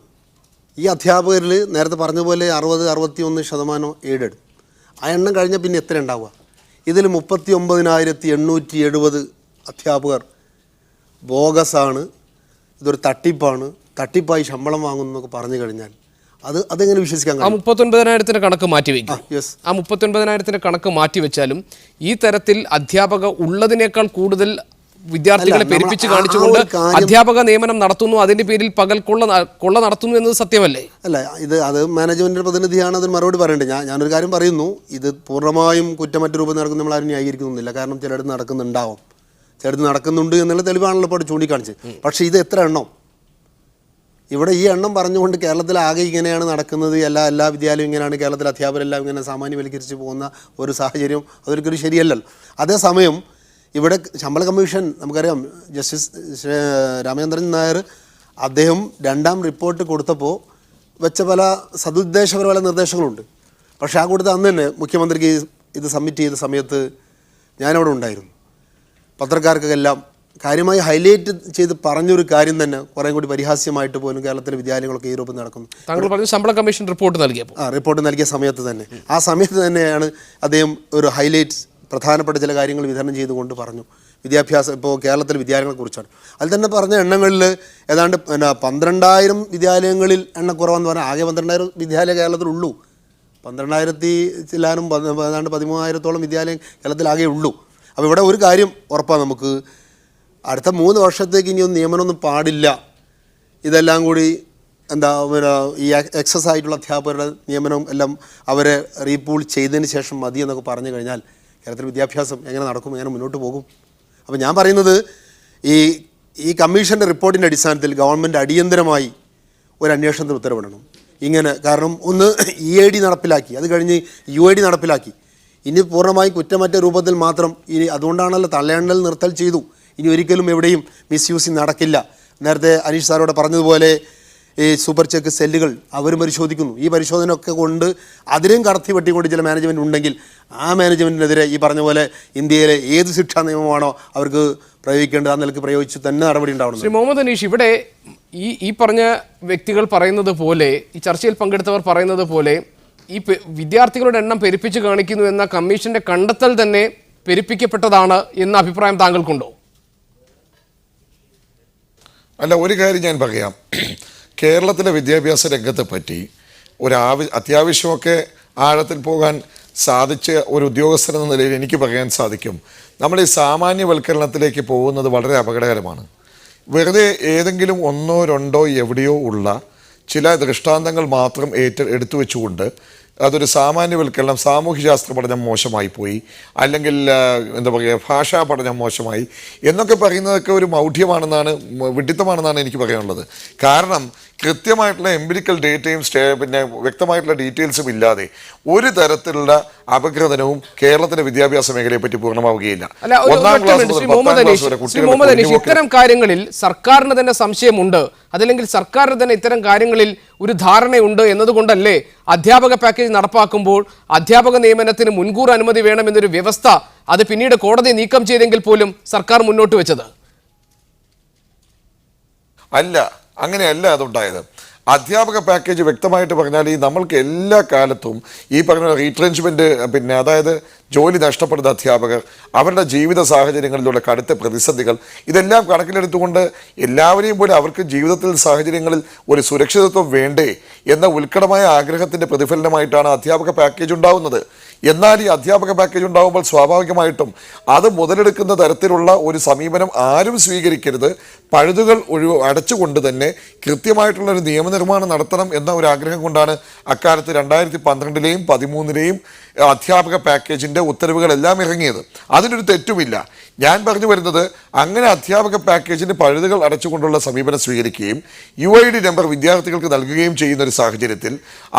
ഈ അധ്യാപകരിൽ നേരത്തെ പറഞ്ഞ പോലെ 60-61% എയ്ഡഡ്. ആ എണ്ണം കഴിഞ്ഞാൽ പിന്നെ എത്ര ഉണ്ടാവുക? ഇതിൽ 39,870 അധ്യാപകർ ബോഗസാണ്, ഇതൊരു തട്ടിപ്പായി ശമ്പളം വാങ്ങുന്നൊക്കെ പറഞ്ഞു കഴിഞ്ഞാൽ അതെങ്ങനെ വിശ്വസിക്കാൻ ആ 39,000 കണക്ക് മാറ്റിവെക്കും. യെസ്, ആ 39,000 കണക്ക് മാറ്റിവെച്ചാലും ഈ തരത്തിൽ അധ്യാപക ഉള്ളതിനേക്കാൾ കൂടുതൽ വിദ്യാർത്ഥികളെ പെരുപ്പിച്ച് കാണിച്ചുകൊണ്ട് അധ്യാപക നിയമനം നടത്തുന്നു, അതിന്റെ പേരിൽ പകൽ കൊള്ള നടത്തുന്നു എന്നത് സത്യമല്ലേ? അല്ല, അത് മാനേജ്മെന്റിന്റെ പ്രതിനിധിയാണ് അതിന് മറുപടി പറയേണ്ടത്. ഞാനൊരു കാര്യം പറയുന്നു, ഇത് പൂർണ്ണമായും കുറ്റമറ്റ രൂപം നടക്കുന്ന നമ്മൾ ആരും ന്യായീകരിക്കുന്നില്ല. കാരണം ചിലയിടത്ത് നടക്കുന്നുണ്ടാവും, ചിലയിടത്ത് നടക്കുന്നുണ്ട് എന്നുള്ള തെളിവാണല്ലോ ഇപ്പോൾ ചൂണ്ടിക്കാണിച്ച്. പക്ഷേ ഇത് എത്ര എണ്ണം? ഇവിടെ ഈ എണ്ണം പറഞ്ഞുകൊണ്ട് കേരളത്തിലാകെ ഇങ്ങനെയാണ് നടക്കുന്നത്, എല്ലാ വിദ്യാലയവും ഇങ്ങനെയാണ്, കേരളത്തിലെ അധ്യാപകരെല്ലാം ഇങ്ങനെ സാമാന്യവൽക്കരിച്ച് പോകുന്ന ഒരു സാഹചര്യം അതൊരിക്കലും ശരിയല്ലല്ലോ. അതേസമയം ഇവിടെ ശമ്പള കമ്മീഷൻ നമുക്കറിയാം, ജസ്റ്റിസ് രാമചന്ദ്രൻ നായർ അദ്ദേഹം 2ാം റിപ്പോർട്ട് കൊടുത്തപ്പോൾ വെച്ച പല സതുദ്ദേശപരമായ നിർദ്ദേശങ്ങളുണ്ട്. പക്ഷേ ആ കൊടുത്ത അന്ന് തന്നെ മുഖ്യമന്ത്രിക്ക് ഇത് സബ്മിറ്റ് ചെയ്ത സമയത്ത് ഞാനവിടെ ഉണ്ടായിരുന്നു. പത്രക്കാർക്കെല്ലാം കാര്യമായി ഹൈലൈറ്റ് ചെയ്ത് പറഞ്ഞൊരു കാര്യം തന്നെ കുറേ കൂടി പരിഹാസ്യമായിട്ട് പോലും കേരളത്തിലെ വിദ്യാലയങ്ങളൊക്കെ ഈ രൂപം നടക്കുന്നു. താങ്കൾ പറഞ്ഞു ശമ്പള കമ്മീഷൻ റിപ്പോർട്ട് നൽകിയപ്പോൾ റിപ്പോർട്ട് നൽകിയ സമയത്ത് തന്നെ ആ സമയത്ത് തന്നെയാണ് അദ്ദേഹം ഒരു ഹൈലൈറ്റ്സ് പ്രധാനപ്പെട്ട ചില കാര്യങ്ങൾ വിതരണം ചെയ്തുകൊണ്ട് പറഞ്ഞു. വിദ്യാഭ്യാസം ഇപ്പോൾ കേരളത്തിലെ വിദ്യാലയങ്ങളെക്കുറിച്ചാണ്. അതിൽ തന്നെ പറഞ്ഞ എണ്ണങ്ങളിൽ ഏതാണ്ട് 12,000 വിദ്യാലയങ്ങളിൽ എണ്ണക്കുറവെന്ന് പറഞ്ഞാൽ ആകെ 12,000 വിദ്യാലയം കേരളത്തിലുള്ളൂ. 12,000 ചില്ലാനും ഏതാണ്ട് 13,000 വിദ്യാലയം കേരളത്തിലാകെ ഉള്ളൂ. അപ്പോൾ ഇവിടെ ഒരു കാര്യം ഉറപ്പാണ്, നമുക്ക് അടുത്ത 3 വർഷത്തേക്ക് ഇനിയൊന്നും നിയമനമൊന്നും പാടില്ല. ഇതെല്ലാം കൂടി ഈ എക്സസ് ആയിട്ടുള്ള അധ്യാപകരുടെ നിയമനം എല്ലാം അവരെ റീപൂൾ ചെയ്തതിന് ശേഷം മതി എന്നൊക്കെ പറഞ്ഞു കഴിഞ്ഞാൽ കേരളത്തിൽ വിദ്യാഭ്യാസം എങ്ങനെ നടക്കും, എങ്ങനെ മുന്നോട്ട് പോകും? അപ്പോൾ ഞാൻ പറയുന്നത് ഈ കമ്മീഷൻ്റെ റിപ്പോർട്ടിൻ്റെ അടിസ്ഥാനത്തിൽ ഗവൺമെൻറ് അടിയന്തരമായി ഒരു അന്വേഷണത്തിന് ഉത്തരവിടണം. ഇങ്ങനെ കാരണം ഒന്ന് EID നടപ്പിലാക്കി, അത് കഴിഞ്ഞ് UID നടപ്പിലാക്കി, ഇനി പൂർണ്ണമായും കുറ്റമറ്റ രൂപത്തിൽ മാത്രം. ഇനി അതുകൊണ്ടാണല്ലോ തള്ളയാണ്ടൽ നിർത്തൽ ചെയ്തു. ഇനി ഒരിക്കലും എവിടെയും മിസ്യൂസിങ് നടക്കില്ല. നേരത്തെ അനീഷ് സാറോട് പറഞ്ഞതുപോലെ ഈ സൂപ്പർ ചെക്ക് സെല്ലുകൾ അവർ പരിശോധിക്കുന്നു. ഈ പരിശോധന ഒക്കെ കൊണ്ട് അതിനെയും കടത്തി വെട്ടിക്കൊണ്ട് ചില മാനേജ്മെൻറ്റ് ഉണ്ടെങ്കിൽ ആ മാനേജ്മെൻറ്റിനെതിരെ ഈ പറഞ്ഞ പോലെ ഇന്ത്യയിലെ ഏത് ശിക്ഷാ നിയമമാണോ അവർക്ക് പ്രയോഗിക്കേണ്ടത് ആ നിലക്ക് പ്രയോഗിച്ച് തന്നെ നടപടി ഉണ്ടാവണം. ശ്രീ മുഹമ്മദ് അനീഷ്, ഇവിടെ ഈ പറഞ്ഞ വ്യക്തികൾ പറയുന്നത് പോലെ, ഈ ചർച്ചയിൽ പങ്കെടുത്തവർ പറയുന്നത് പോലെ ഈ വിദ്യാർത്ഥികളുടെ എണ്ണം പെരുപ്പിച്ച് കാണിക്കുന്നു എന്ന കമ്മീഷന്റെ കണ്ടെത്തൽ തന്നെ പെരുപ്പിക്കപ്പെട്ടതാണ് എന്ന അഭിപ്രായം താങ്കൾക്കുണ്ടോ? അല്ല, ഒരു കാര്യം ഞാൻ പറയാം. കേരളത്തിലെ വിദ്യാഭ്യാസ രംഗത്തെ പറ്റി അത്യാവശ്യമൊക്കെ ആഴത്തിൽ പോകാൻ സാധിച്ച ഒരു ഉദ്യോഗസ്ഥരെന്ന നിലയിൽ എനിക്ക് പറയാൻ സാധിക്കും, നമ്മൾ ഈ സാമാന്യവൽക്കരണത്തിലേക്ക് പോകുന്നത് വളരെ അപകടകരമാണ്. വെറുതെ ഏതെങ്കിലും 1, 2 എവിടെയോ ഉള്ള ചില ദൃഷ്ടാന്തങ്ങൾ മാത്രം എടുത്തു വെച്ചുകൊണ്ട് അതൊരു സാമാന്യവൽക്കരണം, സാമൂഹ്യശാസ്ത്ര പഠനം മോശമായി പോയി, അല്ലെങ്കിൽ ഭാഷാ പഠനം മോശമായി എന്നൊക്കെ പറയുന്നതൊക്കെ ഒരു മൗഢ്യമാണെന്നാണ്, വിഡിത്തമാണെന്നാണ് എനിക്ക് പറയാനുള്ളത്. കാരണം കൃത്യമായിട്ടുള്ള എംപിരിക്കൽ ഡേറ്റയും വ്യക്തമായിട്ടുള്ള ഡീറ്റെയിൽസും ഇല്ലാതെ ഒരു തരത്തിലുള്ള അപഗ്രഥനവും കേരളത്തിലെ വിദ്യാഭ്യാസ മേഖലയെ പറ്റി പൂർണ്ണമാവുകയില്ല. ഇത്തരം കാര്യങ്ങളിൽ സർക്കാരിന് തന്നെ സംശയമുണ്ട്, അതല്ലെങ്കിൽ സർക്കാരിന് തന്നെ ഇത്തരം കാര്യങ്ങളിൽ ഒരു ധാരണയുണ്ട് എന്നതുകൊണ്ടല്ലേ അധ്യാപക പാക്കേജ് നടപ്പാക്കുമ്പോൾ അധ്യാപക നിയമനത്തിന് മുൻകൂർ അനുമതി വേണമെന്നൊരു വ്യവസ്ഥ അത് പിന്നീട് കോടതി നീക്കം ചെയ്തെങ്കിൽ പോലും സർക്കാർ മുന്നോട്ട് വെച്ചത്? അല്ല, അങ്ങനെയല്ല അതുണ്ടായത്. അധ്യാപക പാക്കേജ് വ്യക്തമായിട്ട് പറഞ്ഞാൽ നമ്മൾക്ക് എല്ലാ കാലത്തും ഈ പറഞ്ഞ റീട്രെഞ്ച്മെൻറ്റ്, അതായത് ജോലി നഷ്ടപ്പെടുന്ന അധ്യാപകർ, അവരുടെ ജീവിത സാഹചര്യങ്ങളിലുള്ള കടുത്ത പ്രതിസന്ധികൾ, ഇതെല്ലാം കണക്കിലെടുത്തുകൊണ്ട് എല്ലാവരെയും പോലെ അവർക്ക് ജീവിതത്തിൽ സാഹചര്യങ്ങളിൽ ഒരു സുരക്ഷിതത്വം വേണ്ടേ എന്ന ഉത്കടമായ ആഗ്രഹത്തിൻ്റെ പ്രതിഫലനമായിട്ടാണ് അധ്യാപക പാക്കേജ് ഉണ്ടാവുന്നത്. എന്നാൽ ഈ അധ്യാപക പാക്കേജ് ഉണ്ടാകുമ്പോൾ സ്വാഭാവികമായിട്ടും അത് മുതലെടുക്കുന്ന തരത്തിലുള്ള ഒരു സമീപനം ആരും സ്വീകരിക്കരുത്. പഴുതുകൾ അടച്ചുകൊണ്ട് തന്നെ കൃത്യമായിട്ടുള്ളൊരു നിയമനിർമ്മാണം നടത്തണം എന്ന ഒരു ആഗ്രഹം കൊണ്ടാണ് അക്കാലത്ത് 2012-ലെയും 2013-ലെയും അധ്യാപക പാക്കേജിൻ്റെ ഉത്തരവുകളെല്ലാം ഇറങ്ങിയത്. അതിനൊരു തെറ്റുമില്ല. ഞാൻ പറഞ്ഞു വരുന്നത് അങ്ങനെ അധ്യാപക പാക്കേജിന് പഴുതുകൾ അടച്ചുകൊണ്ടുള്ള സമീപനം സ്വീകരിക്കുകയും UID നമ്പർ വിദ്യാർത്ഥികൾക്ക് നൽകുകയും ചെയ്യുന്ന ഒരു സാഹചര്യത്തിൽ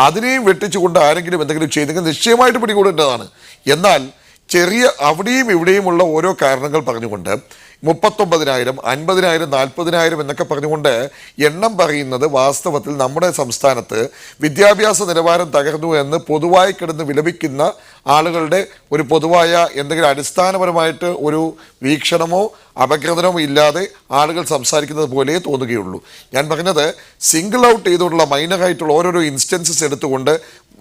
അതിനെയും വെട്ടിച്ചുകൊണ്ട് ആരെങ്കിലും എന്തെങ്കിലും ചെയ്തെങ്കിൽ നിശ്ചയമായിട്ട് പിടികൂടേണ്ടതാണ്. എന്നാൽ ചെറിയ അവിടെയും ഇവിടെയുമുള്ള ഓരോ കാരണങ്ങൾ പറഞ്ഞുകൊണ്ട് 39,000, 50,000, 40,000 എന്നൊക്കെ പറഞ്ഞുകൊണ്ട് എണ്ണം പറയുന്നത് വാസ്തവത്തിൽ നമ്മുടെ സംസ്ഥാനത്ത് വിദ്യാഭ്യാസ നിലവാരം തകർന്നു എന്ന് പൊതുവായി കിടന്ന് വിലപിക്കുന്ന ആളുകളുടെ ഒരു പൊതുവായ എന്തെങ്കിലും അടിസ്ഥാനപരമായിട്ട് ഒരു വീക്ഷണമോ അപഗ്രഥനമോ ഇല്ലാതെ ആളുകൾ സംസാരിക്കുന്നത് പോലെ തോന്നുകയുള്ളൂ. ഞാൻ പറഞ്ഞത് സിംഗിൾ ഔട്ട് ചെയ്തുകൊണ്ടുള്ള മൈനറായിട്ടുള്ള ഓരോരോ ഇൻസ്റ്റൻസസ് എടുത്തുകൊണ്ട്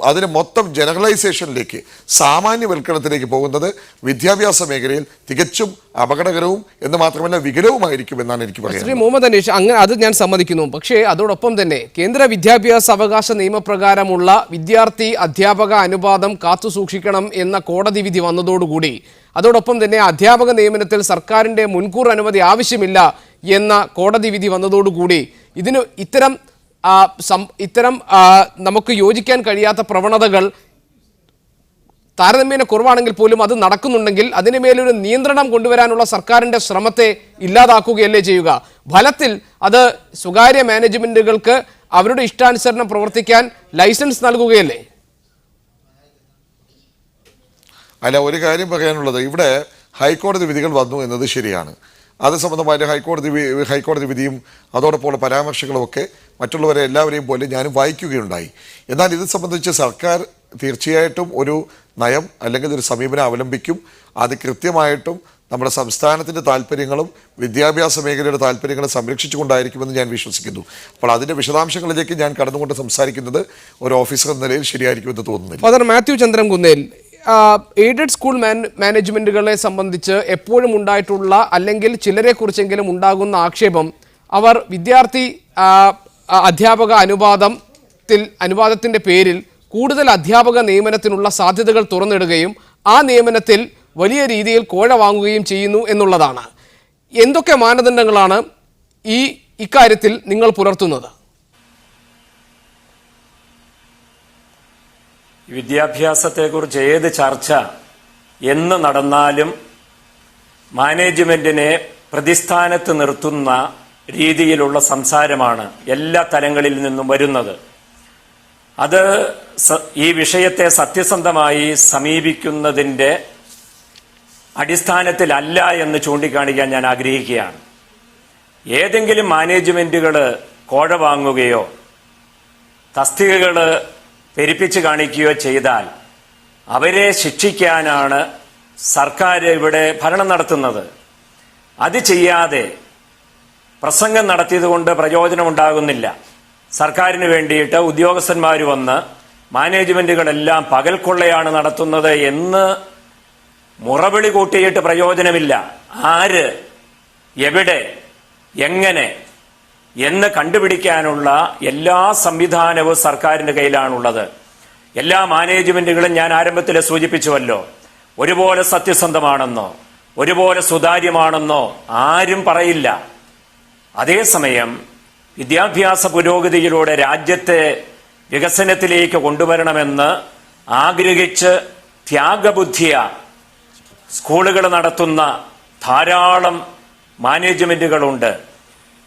അതിന് മൊത്തം ജനറലൈസേഷനിലേക്ക് സാമാന്യവൽക്കരണത്തിലേക്ക് പോകുന്നത് വിദ്യാഭ്യാസ മേഖലയിൽ തികച്ചും അപകടകരവും എന്ന് മാത്രമല്ല വികലവുമായിരിക്കും എന്നാണ് എനിക്ക് ശ്രീ പറയുന്നത്. മുഹമ്മദ് അനീഷ്, അങ്ങനെ അത് ഞാൻ സമ്മതിക്കുന്നു. പക്ഷേ അതോടൊപ്പം തന്നെ കേന്ദ്ര വിദ്യാഭ്യാസ അവകാശ നിയമപ്രകാരമുള്ള വിദ്യാർത്ഥി അധ്യാപക അനുപാതം കാത്തുസൂക്ഷിക്കണം എന്ന കോടതി വിധി വന്നതോടുകൂടി അതോടൊപ്പം തന്നെ അധ്യാപക നിയമനത്തിൽ സർക്കാരിൻ്റെ മുൻകൂർ അനുമതി ആവശ്യമില്ല എന്ന കോടതി വിധി വന്നതോടുകൂടി ഇതിന് ഇത്തരം നമുക്ക് യോജിക്കാൻ കഴിയാത്ത പ്രവണതകൾ താരതമ്യേന കുറവാണെങ്കിൽ പോലും അത് നടക്കുന്നുണ്ടെങ്കിൽ അതിന് മേലൊരു നിയന്ത്രണം കൊണ്ടുവരാനുള്ള സർക്കാരിൻ്റെ ശ്രമത്തെ ഇല്ലാതാക്കുകയല്ലേ ചെയ്യുക? ഫലത്തിൽ അത് സ്വകാര്യ മാനേജ്മെൻറ്റുകൾക്ക് അവരുടെ ഇഷ്ടാനുസരണം പ്രവർത്തിക്കാൻ ലൈസൻസ് നൽകുകയല്ലേ? അല്ല, ഒരു കാര്യം പറയാനുള്ളത്, ഇവിടെ ഹൈക്കോടതി വിധികൾ വന്നു എന്നത് ശരിയാണ്. അത് സംബന്ധമായിട്ട് ഹൈക്കോടതി വിധിയും അതോടൊപ്പമുള്ള പരാമർശങ്ങളുമൊക്കെ മറ്റുള്ളവരെ എല്ലാവരെയും പോലെ ഞാനും വായിക്കുകയുണ്ടായി. എന്നാൽ ഇത് സംബന്ധിച്ച് സർക്കാർ തീർച്ചയായിട്ടും ഒരു നയം അല്ലെങ്കിൽ ഒരു സമീപനം അവലംബിക്കും. അത് കൃത്യമായിട്ടും നമ്മുടെ സംസ്ഥാനത്തിൻ്റെ താല്പര്യങ്ങളും വിദ്യാഭ്യാസ മേഖലയുടെ താല്പര്യങ്ങളും സംരക്ഷിച്ചുകൊണ്ടായിരിക്കുമെന്ന് ഞാൻ വിശ്വസിക്കുന്നു. അപ്പോൾ അതിൻ്റെ വിശദാംശങ്ങളിലേക്ക് ഞാൻ കടന്നുകൊണ്ട് സംസാരിക്കുന്നത് ഒരു ഓഫീസർ എന്ന നിലയിൽ ശരിയായിരിക്കുമെന്ന് തോന്നുന്നില്ല. Father Mathew Chandrankunnel, aided school മാനേജ്മെൻറ്റുകളെ സംബന്ധിച്ച് എപ്പോഴും ഉണ്ടായിട്ടുള്ള അല്ലെങ്കിൽ ചിലരെ കുറിച്ചെങ്കിലും ഉണ്ടാകുന്ന ആക്ഷേപം അവർ വിദ്യാർത്ഥി അധ്യാപക അനുപാതത്തിൻ്റെ പേരിൽ കൂടുതൽ അധ്യാപക നിയമനത്തിനുള്ള സാധ്യതകൾ തുറന്നിടുകയും ആ നിയമനത്തിൽ വലിയ രീതിയിൽ കോഴ വാങ്ങുകയും ചെയ്യുന്നു എന്നുള്ളതാണ്. എന്തൊക്കെ മാനദണ്ഡങ്ങളാണ് ഇക്കാര്യത്തിൽ നിങ്ങൾ പുലർത്തുന്നത്? വിദ്യാഭ്യാസത്തെക്കുറിച്ച് ഏത് ചർച്ച എന്ന് നടന്നാലും മാനേജ്മെന്റിനെ പ്രതിസ്ഥാനത്ത് നിർത്തുന്ന രീതിയിലുള്ള സംസാരമാണ് എല്ലാ തലങ്ങളിൽ നിന്നും വരുന്നത്. അത് ഈ വിഷയത്തെ സത്യസന്ധമായി സമീപിക്കുന്നതിൻ്റെ അടിസ്ഥാനത്തിലല്ല എന്ന് ചൂണ്ടിക്കാണിക്കാൻ ഞാൻ ആഗ്രഹിക്കുകയാണ്. ഏതെങ്കിലും മാനേജ്മെന്റുകൾ കോഴ വാങ്ങുകയോ തസ്തികകൾ പെരുപ്പിച്ച് കാണിക്കുകയോ ചെയ്താൽ അവരെ ശിക്ഷിക്കാനാണ് സർക്കാർ ഇവിടെ ഭരണം നടത്തുന്നത്. അത് ചെയ്യാതെ പ്രസംഗം നടത്തിയതുകൊണ്ട് പ്രയോജനമുണ്ടാകുന്നില്ല. സർക്കാരിന് വേണ്ടിയിട്ട് ഉദ്യോഗസ്ഥന്മാർ വന്ന് മാനേജ്മെന്റുകളെല്ലാം പകൽക്കൊള്ളയാണ് നടത്തുന്നത് എന്ന് മുറവിളി കൂട്ടിയിട്ട് പ്രയോജനമില്ല. ആര്, എവിടെ, എങ്ങനെ എന്ന് കണ്ടുപിടിക്കാനുള്ള എല്ലാ സംവിധാനവും സർക്കാരിൻ്റെ കയ്യിലാണുള്ളത്. എല്ലാ മാനേജ്മെന്റുകളും ഞാൻ ആരംഭത്തിൽ സൂചിപ്പിച്ചുവല്ലോ, ഒരുപോലെ സത്യസന്ധമാണെന്നോ ഒരുപോലെ സുതാര്യമാണെന്നോ ആരും പറയില്ല. അതേസമയം വിദ്യാഭ്യാസ പുരോഗതിയിലൂടെ രാജ്യത്തെ വികസനത്തിലേക്ക് കൊണ്ടുവരണമെന്ന് ആഗ്രഹിച്ച് ത്യാഗബുദ്ധിയ സ്കൂളുകൾ നടത്തുന്ന ധാരാളം മാനേജ്മെന്റുകളുണ്ട്.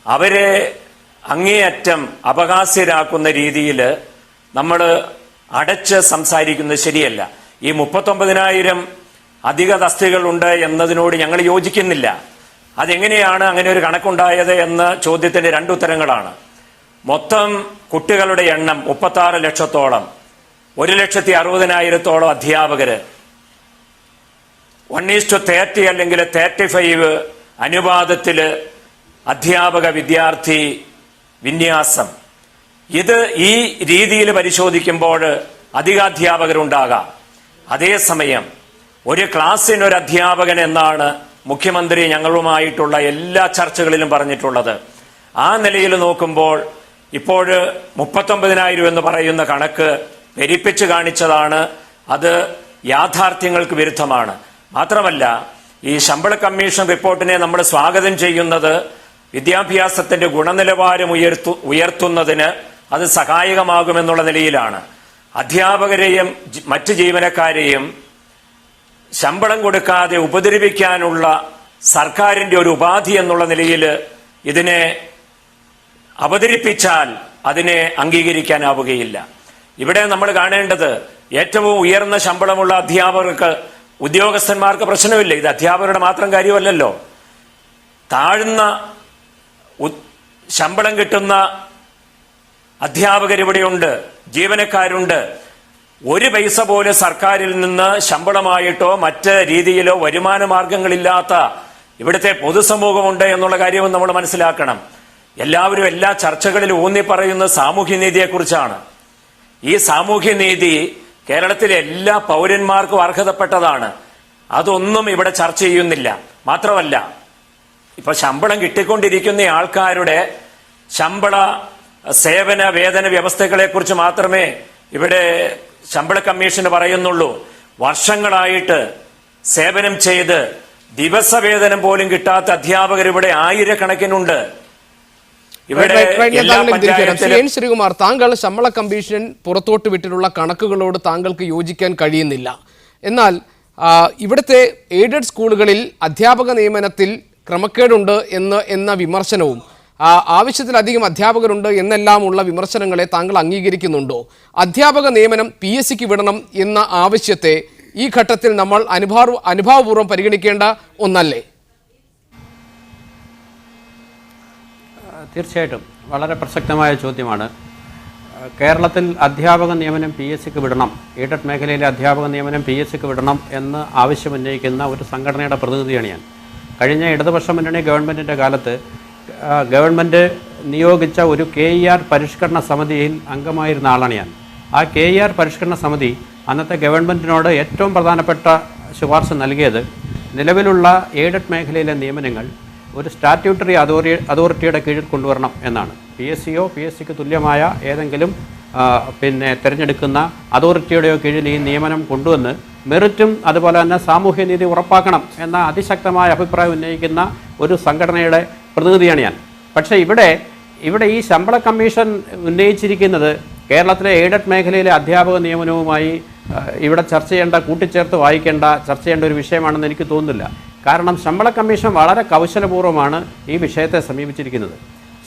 അവരെ അങ്ങേയറ്റം അപഹാസ്യരാക്കുന്ന രീതിയിൽ നമ്മൾ അടച്ച് സംസാരിക്കുന്നത് ശരിയല്ല. ഈ 39,000 അധിക തസ്തികകളുണ്ട് എന്നതിനോട് ഞങ്ങൾ യോജിക്കുന്നില്ല. അതെങ്ങനെയാണ് അങ്ങനെ ഒരു കണക്കുണ്ടായത് എന്ന ചോദ്യത്തിന്റെ രണ്ടുത്തരങ്ങളാണ്. മൊത്തം കുട്ടികളുടെ എണ്ണം 36 ലക്ഷത്തോളം, 1,60,000 അധ്യാപകര്, 1:30 അല്ലെങ്കിൽ 35 അനുപാതത്തില് അധ്യാപക വിദ്യാർത്ഥി വിന്യാസം. ഇത് ഈ രീതിയിൽ പരിശോധിക്കുമ്പോൾ അധികാധ്യാപകരുണ്ടാകാം. അതേസമയം ഒരു ക്ലാസ്സിന് ഒരു അധ്യാപകൻ എന്നാണ് മുഖ്യമന്ത്രി ഞങ്ങളുമായിട്ടുള്ള എല്ലാ ചർച്ചകളിലും പറഞ്ഞിട്ടുള്ളത്. ആ നിലയിൽ നോക്കുമ്പോൾ ഇപ്പോൾ 39,000 എന്ന് പറയുന്ന കണക്ക് പെരുപ്പിച്ച് കാണിച്ചതാണ്. അത് യാഥാർത്ഥ്യങ്ങൾക്ക് വിരുദ്ധമാണ്. മാത്രമല്ല, ഈ ശമ്പള കമ്മീഷൻ റിപ്പോർട്ടിനെ നമ്മൾ സ്വാഗതം ചെയ്യുന്നത് വിദ്യാഭ്യാസത്തിന്റെ ഗുണനിലവാരം ഉയർത്തുന്നതിന് അത് സഹായകമാകുമെന്നുള്ള നിലയിലാണ്. അധ്യാപകരെയും മറ്റ് ജീവനക്കാരെയും ശമ്പളം കൊടുക്കാതെ ഉപദ്രവിക്കാനുള്ള സർക്കാരിൻ്റെ ഒരു ഉപാധി എന്നുള്ള നിലയിൽ ഇതിനെ അവതരിപ്പിച്ചാൽ അതിനെ അംഗീകരിക്കാനാവുകയില്ല. ഇവിടെ നമ്മൾ കാണേണ്ടത് ഏറ്റവും ഉയർന്ന ശമ്പളമുള്ള അധ്യാപകർക്ക്, ഉദ്യോഗസ്ഥന്മാർക്ക് പ്രശ്നമില്ല. ഇത് അധ്യാപകരുടെ മാത്രം കാര്യമല്ലല്ലോ. താഴ്ന്ന ശമ്പളം കിട്ടുന്ന അധ്യാപകരിവിടെയുണ്ട്, ജീവനക്കാരുണ്ട്. ഒരു പൈസ പോലും സർക്കാരിൽ നിന്ന് ശമ്പളമായിട്ടോ മറ്റ് രീതിയിലോ വരുമാന മാർഗങ്ങളില്ലാത്ത ഇവിടുത്തെ പൊതുസമൂഹമുണ്ട് എന്നുള്ള കാര്യവും നമ്മൾ മനസ്സിലാക്കണം. എല്ലാവരും എല്ലാ ചർച്ചകളിലും ഊന്നി പറയുന്നത് സാമൂഹ്യനീതിയെക്കുറിച്ചാണ്. ഈ സാമൂഹ്യനീതി കേരളത്തിലെ എല്ലാ പൗരന്മാർക്കും അർഹതപ്പെട്ടതാണ്. അതൊന്നും ഇവിടെ ചർച്ച ചെയ്യുന്നില്ല. മാത്രമല്ല, ഇപ്പൊ ശമ്പളം കിട്ടിക്കൊണ്ടിരിക്കുന്ന ആൾക്കാരുടെ ശമ്പള സേവന വേതന വ്യവസ്ഥകളെ കുറിച്ച് മാത്രമേ ഇവിടെ ശമ്പള കമ്മീഷന് പറയുന്നുള്ളൂ. വർഷങ്ങളായിട്ട് സേവനം ചെയ്ത് ദിവസവേതനം പോലും കിട്ടാത്ത അധ്യാപകർ ഇവിടെ ആയിരക്കണക്കിനുണ്ട്. ഇവിടെ എല്ലാ പഞ്ചായത്തിലും ശ്രീകുമാർ, താങ്കൾ ശമ്പള കമ്മീഷൻ പുറത്തോട്ട് വിട്ടിട്ടുള്ള കണക്കുകളോട് താങ്കൾക്ക് യോജിക്കാൻ കഴിയുന്നില്ല. എന്നാൽ ഇവിടുത്തെ എയ്ഡഡ് സ്കൂളുകളിൽ അധ്യാപക നിയമനത്തിൽ ക്രമക്കേടുണ്ട് എന്ന വിമർശനവും ആവശ്യത്തിലധികം അധ്യാപകരുണ്ട് എന്നെല്ലാമുള്ള വിമർശനങ്ങളെ താങ്കൾ അംഗീകരിക്കുന്നുണ്ടോ? അധ്യാപക നിയമനം PSCക്ക് വിടണം എന്ന ആവശ്യത്തെ ഈ ഘട്ടത്തിൽ നമ്മൾ അനുഭാവപൂർവ്വം പരിഗണിക്കേണ്ട ഒന്നല്ലേ? തീർച്ചയായിട്ടും വളരെ പ്രസക്തമായ ചോദ്യമാണ്. കേരളത്തിൽ അധ്യാപക നിയമനം PSCക്ക് വിടണം, എയ്ഡഡ് മേഖലയിലെ അധ്യാപക നിയമനം PSCക്ക് വിടണം എന്ന് ആവശ്യമുന്നയിക്കുന്ന ഒരു സംഘടനയുടെ പ്രതിനിധിയാണ് ഞാൻ. കഴിഞ്ഞ ഇടതുപക്ഷ മുന്നണി ഗവൺമെൻറ്റിൻ്റെ കാലത്ത് ഗവൺമെൻറ് നിയോഗിച്ച ഒരു KER പരിഷ്കരണ സമിതിയിൽ അംഗമായിരുന്ന ആളാണ് ഞാൻ. ആ KER പരിഷ്കരണ സമിതി അന്നത്തെ ഗവൺമെൻറ്റിനോട് ഏറ്റവും പ്രധാനപ്പെട്ട ശുപാർശ നൽകിയത് നിലവിലുള്ള എയ്ഡഡ് മേഖലയിലെ നിയമനങ്ങൾ ഒരു സ്റ്റാറ്റ്യൂട്ടറി അതോറിറ്റിയുടെ കീഴിൽ കൊണ്ടുവരണം എന്നാണ്. PSCയോ PSCക്ക് തുല്യമായ ഏതെങ്കിലും തിരഞ്ഞെടുക്കുന്ന അതോറിറ്റിയുടെയോ കീഴിൽ ഈ നിയമനം കൊണ്ടുവന്ന് മെറിറ്റും അതുപോലെ തന്നെ സാമൂഹ്യനീതി ഉറപ്പാക്കണം എന്ന അതിശക്തമായ അഭിപ്രായം ഉന്നയിക്കുന്ന ഒരു സംഘടനയുടെ പ്രതിനിധിയാണ് ഞാൻ. പക്ഷേ ഇവിടെ ഈ ശമ്പള കമ്മീഷൻ ഉന്നയിച്ചിരിക്കുന്നത് കേരളത്തിലെ എയ്ഡഡ് മേഖലയിലെ അധ്യാപക നിയമനവുമായി ഇവിടെ കൂട്ടിച്ചേർത്ത് ചർച്ച ചെയ്യേണ്ട ഒരു വിഷയമാണെന്ന് എനിക്ക് തോന്നുന്നില്ല. കാരണം ശമ്പള കമ്മീഷൻ വളരെ കൗശലപൂർവ്വമാണ് ഈ വിഷയത്തെ സമീപിച്ചിരിക്കുന്നത്.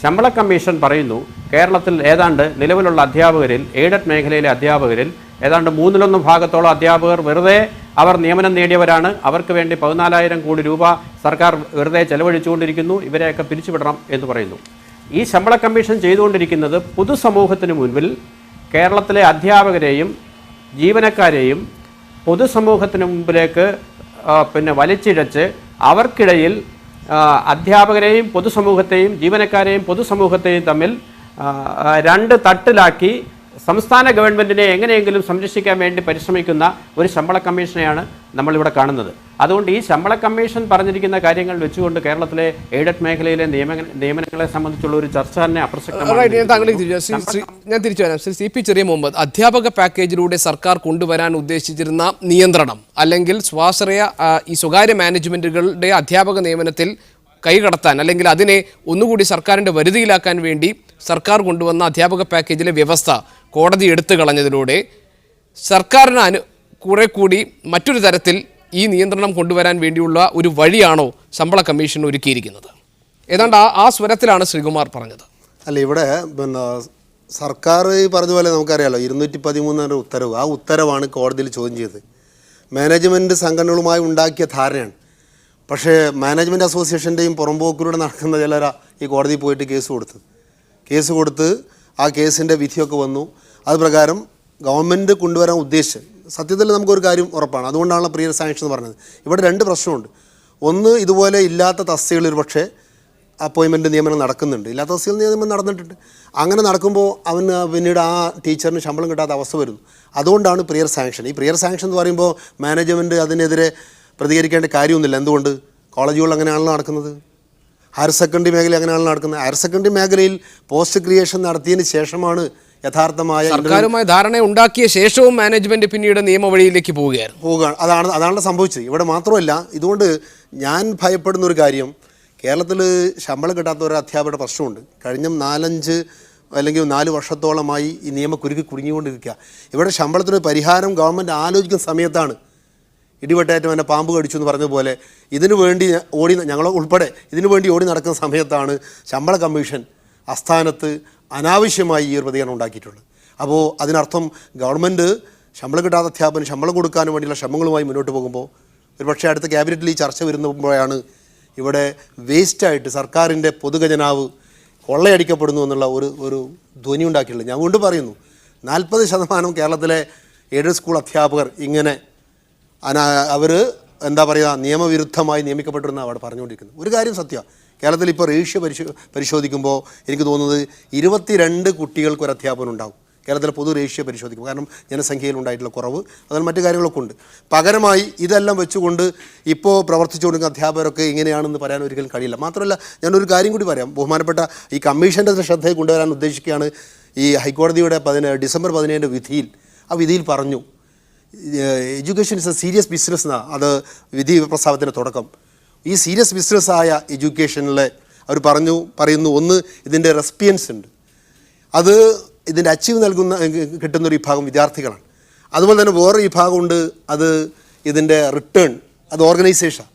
ശമ്പള കമ്മീഷൻ പറയുന്നു കേരളത്തിൽ ഏതാണ്ട് നിലവിലുള്ള അധ്യാപകരിൽ, എയ്ഡഡ് മേഖലയിലെ അധ്യാപകരിൽ ഏതാണ്ട് 1/3 ഭാഗത്തോളം അധ്യാപകർ വെറുതെ അവർ നിയമനം നേടിയവരാണ്. അവർക്ക് വേണ്ടി 14,000 കോടി രൂപ സർക്കാർ വെറുതെ ചെലവഴിച്ചുകൊണ്ടിരിക്കുന്നു, ഇവരെയൊക്കെ പിരിച്ചുവിടണം എന്ന് പറയുന്നു. ഈ ശമ്പള കമ്മീഷൻ ചെയ്തുകൊണ്ടിരിക്കുന്നത് പൊതുസമൂഹത്തിന് മുൻപിൽ കേരളത്തിലെ അധ്യാപകരെയും ജീവനക്കാരെയും പൊതുസമൂഹത്തിന് മുമ്പിലേക്ക് വലിച്ചിഴച്ച് അവർക്കിടയിൽ അധ്യാപകരെയും പൊതുസമൂഹത്തെയും ജീവനക്കാരെയും പൊതുസമൂഹത്തെയും തമ്മിൽ രണ്ട് തട്ടിലാക്കി സംസ്ഥാന ഗവൺമെൻറ്റിനെ എങ്ങനെയെങ്കിലും സംരക്ഷിക്കാൻ വേണ്ടി പരിശ്രമിക്കുന്ന ഒരു ശമ്പള കമ്മീഷനെയാണ് നമ്മളിവിടെ കാണുന്നത്. അതുകൊണ്ട് ഈ ശമ്പള കമ്മീഷൻ പറഞ്ഞിരിക്കുന്ന കാര്യങ്ങൾ വെച്ചുകൊണ്ട് കേരളത്തിലെ എയ്ഡഡ് മേഖലയിലെ നിയമനങ്ങളെ സംബന്ധിച്ചുള്ള ഒരു ചർച്ച തന്നെ അപ്രസക്തമാണ്. ഞാൻ തിരിച്ചു വരാം. ശ്രീ CP ചെറിയ മുഹമ്മദ്, അധ്യാപക പാക്കേജിലൂടെ സർക്കാർ കൊണ്ടുവരാൻ ഉദ്ദേശിച്ചിരുന്ന നിയന്ത്രണം അല്ലെങ്കിൽ സ്വാശ്രയ ഈ സ്വകാര്യ മാനേജ്മെന്റുകളുടെ അധ്യാപക നിയമനത്തിൽ കൈകടത്താൻ അല്ലെങ്കിൽ അതിനെ ഒന്നുകൂടി സർക്കാരിൻ്റെ വരുതിയിലാക്കാൻ വേണ്ടി സർക്കാർ കൊണ്ടുവന്ന അധ്യാപക പാക്കേജിലെ വ്യവസ്ഥ കോടതി എടുത്തു കളഞ്ഞതിലൂടെ സർക്കാരിന് കുറെ കൂടി മറ്റൊരു തരത്തിൽ ഈ നിയന്ത്രണം കൊണ്ടുവരാൻ വേണ്ടിയുള്ള ഒരു വഴിയാണോ ശമ്പള കമ്മീഷൻ ഒരുക്കിയിരിക്കുന്നത്? ഏതാണ്ട് ആ സ്വരത്തിലാണ് ശ്രീകുമാർ പറഞ്ഞത്. അല്ല, ഇവിടെ സർക്കാർ ഈ പറഞ്ഞ പോലെ നമുക്കറിയാലോ 213 ഉത്തരവ്, ആ ഉത്തരവാണ് കോടതിയിൽ ചോദ്യം ചെയ്തത്. മാനേജ്മെൻറ്റ് സംഘടനകളുമായി ഉണ്ടാക്കിയ ധാരണയാണ്. പക്ഷേ മാനേജ്മെൻറ്റ് അസോസിയേഷൻ്റെയും പുറമ്പോക്കിലൂടെ നടക്കുന്ന ചിലരാ ഈ കോടതിയിൽ പോയിട്ട് കേസ് കൊടുത്ത് ആ കേസിൻ്റെ വിധിയൊക്കെ വന്നു. അത് പ്രകാരം ഗവൺമെൻറ് കൊണ്ടുവരാൻ ഉദ്ദേശിച്ച് സത്യത്തിൽ നമുക്കൊരു കാര്യം ഉറപ്പാണ്. അതുകൊണ്ടാണ് പ്രിയർ സാങ്ഷൻ എന്ന് പറഞ്ഞത്. ഇവിടെ 2 പ്രശ്നമുണ്ട്. ഒന്ന്, ഇതുപോലെ ഇല്ലാത്ത തസ്തികയിൽ ഒരു പക്ഷേ അപ്പോയിൻമെൻറ്റ് നിയമനം നടക്കുന്നുണ്ട്, ഇല്ലാത്ത തസ്തികയിൽ നിയമനം നടന്നിട്ടുണ്ട്. അങ്ങനെ നടക്കുമ്പോൾ അവന് പിന്നീട് ആ ടീച്ചറിന് ശമ്പളം കിട്ടാത്ത അവസ്ഥ വരുന്നു. അതുകൊണ്ടാണ് പ്രിയർ സാങ്ഷൻ. ഈ പ്രിയർ സാങ്ഷൻ എന്ന് പറയുമ്പോൾ മാനേജ്മെൻറ്റ് അതിനെതിരെ പ്രതികരിക്കേണ്ട കാര്യമൊന്നുമില്ല. എന്തുകൊണ്ട്? കോളേജുകൾ അങ്ങനെയാണല്ലോ നടക്കുന്നത്, ഹയർ സെക്കൻഡറി മേഖല അങ്ങനെയാണല്ലോ നടക്കുന്നത്. ഹയർ സെക്കൻഡറി മേഖലയിൽ പോസ്റ്റ് ക്രിയേഷൻ നടത്തിയതിന് ശേഷമാണ് യഥാർത്ഥമായ സർക്കാരുമായി ധാരണ ഉണ്ടാക്കിയ ശേഷവും മാനേജ്മെന്റ് പിന്നീട് നിയമവഴിയിലേക്ക് പോവുകയാണ്. അതാണ് സംഭവിച്ചത്. ഇവിടെ മാത്രമല്ല, ഇതുകൊണ്ട് ഞാൻ ഭയപ്പെടുന്ന ഒരു കാര്യം, കേരളത്തിൽ ശമ്പളം കിട്ടാത്ത ഒരു അധ്യാപകരുടെ പ്രശ്നമുണ്ട്. കഴിഞ്ഞ 4-5 അല്ലെങ്കിൽ 4 വർഷത്തോളമായി ഈ നിയമക്കുരുക്കി കുടുങ്ങിക്കൊണ്ടിരിക്കുക. ഇവിടെ ശമ്പളത്തിന് പരിഹാരം ഗവൺമെൻറ് ആലോചിക്കുന്ന സമയത്താണ് ഇടിവെട്ടേറ്റം എന്നെ പാമ്പ് കടിച്ചു എന്ന് പറഞ്ഞതുപോലെ ഇതിനു വേണ്ടി ഞങ്ങൾ ഉൾപ്പെടെ ഇതിനു വേണ്ടി ഓടി നടക്കുന്ന സമയത്താണ് ശമ്പള കമ്മീഷൻ ആസ്ഥാനത്ത് അനാവശ്യമായി ഈ ഒരു പ്രതികരണം ഉണ്ടാക്കിയിട്ടുള്ളത്. അപ്പോൾ അതിനർത്ഥം ഗവൺമെൻറ് ശമ്പളം കിട്ടാത്ത അധ്യാപകന് ശമ്പളം കൊടുക്കാനും വേണ്ടിയുള്ള ശ്രമങ്ങളുമായി മുന്നോട്ട് പോകുമ്പോൾ ഒരുപക്ഷെ അടുത്ത ക്യാബിനറ്റിൽ ഈ ചർച്ച വരുമ്പോഴാണ് ഇവിടെ വേസ്റ്റായിട്ട് സർക്കാരിൻ്റെ പൊതുഖജനാവ് കൊള്ളയടിക്കപ്പെടുന്നു എന്നുള്ള ഒരു ധ്വനി ഉണ്ടാക്കിയിട്ടുള്ളത്. ഞാൻ വീണ്ടും പറയുന്നു, 40% കേരളത്തിലെ എയ്ഡഡ് സ്കൂൾ അധ്യാപകർ ഇങ്ങനെ അവർ എന്താ പറയുക നിയമവിരുദ്ധമായി നിയമിക്കപ്പെട്ടിരുന്ന അവിടെ പറഞ്ഞുകൊണ്ടിരിക്കുന്നത്. ഒരു കാര്യം സത്യമാണ്, കേരളത്തിൽ ഇപ്പോൾ റേഷ്യോ പരിശോധിക്കുമ്പോൾ എനിക്ക് തോന്നുന്നത് 22 കുട്ടികൾക്ക് ഒരു അധ്യാപകൻ ഉണ്ടാവും. കേരളത്തിലെ പൊതു റേഷ്യോ പരിശോധിക്കും, കാരണം ജനസംഖ്യയിൽ ഉണ്ടായിട്ടുള്ള കുറവ്, അതിൽ മറ്റു കാര്യങ്ങളൊക്കെ ഉണ്ട്. പകരമായി ഇതെല്ലാം വെച്ചുകൊണ്ട് ഇപ്പോൾ പ്രവർത്തിച്ചുകൊണ്ടിരിക്കുന്ന അധ്യാപകരൊക്കെ ഇങ്ങനെയാണെന്ന് പറയാൻ ഒരിക്കലും കഴിയില്ല. മാത്രമല്ല ഞാനൊരു കാര്യം കൂടി പറയാം, ബഹുമാനപ്പെട്ട ഈ കമ്മീഷൻ്റെ ശ്രദ്ധയിൽ കൊണ്ടുവരാൻ ഉദ്ദേശിക്കുകയാണ്. ഈ ഹൈക്കോടതിയുടെ ഡിസംബർ 17 വിധിയിൽ, ആ വിധിയിൽ പറഞ്ഞു education is A serious business എന്നാണ് അത് വിധി പ്രസ്താവത്തിൻ്റെ തുടക്കം. ഈ സീരിയസ് ബിസിനസ്സായ എഡ്യൂക്കേഷനിലെ അവർ പറയുന്നു, ഒന്ന് ഇതിൻ്റെ റെസിപ്പിയൻസ് ഉണ്ട്, അത് ഇതിൻ്റെ അച്ചീവ് കിട്ടുന്നൊരു വിഭാഗം വിദ്യാർത്ഥികളാണ്. അതുപോലെ തന്നെ വേറെ വിഭാഗമുണ്ട്, അത് ഇതിൻ്റെ റിട്ടേൺ, അത് ഓർഗനൈസേഷൻ.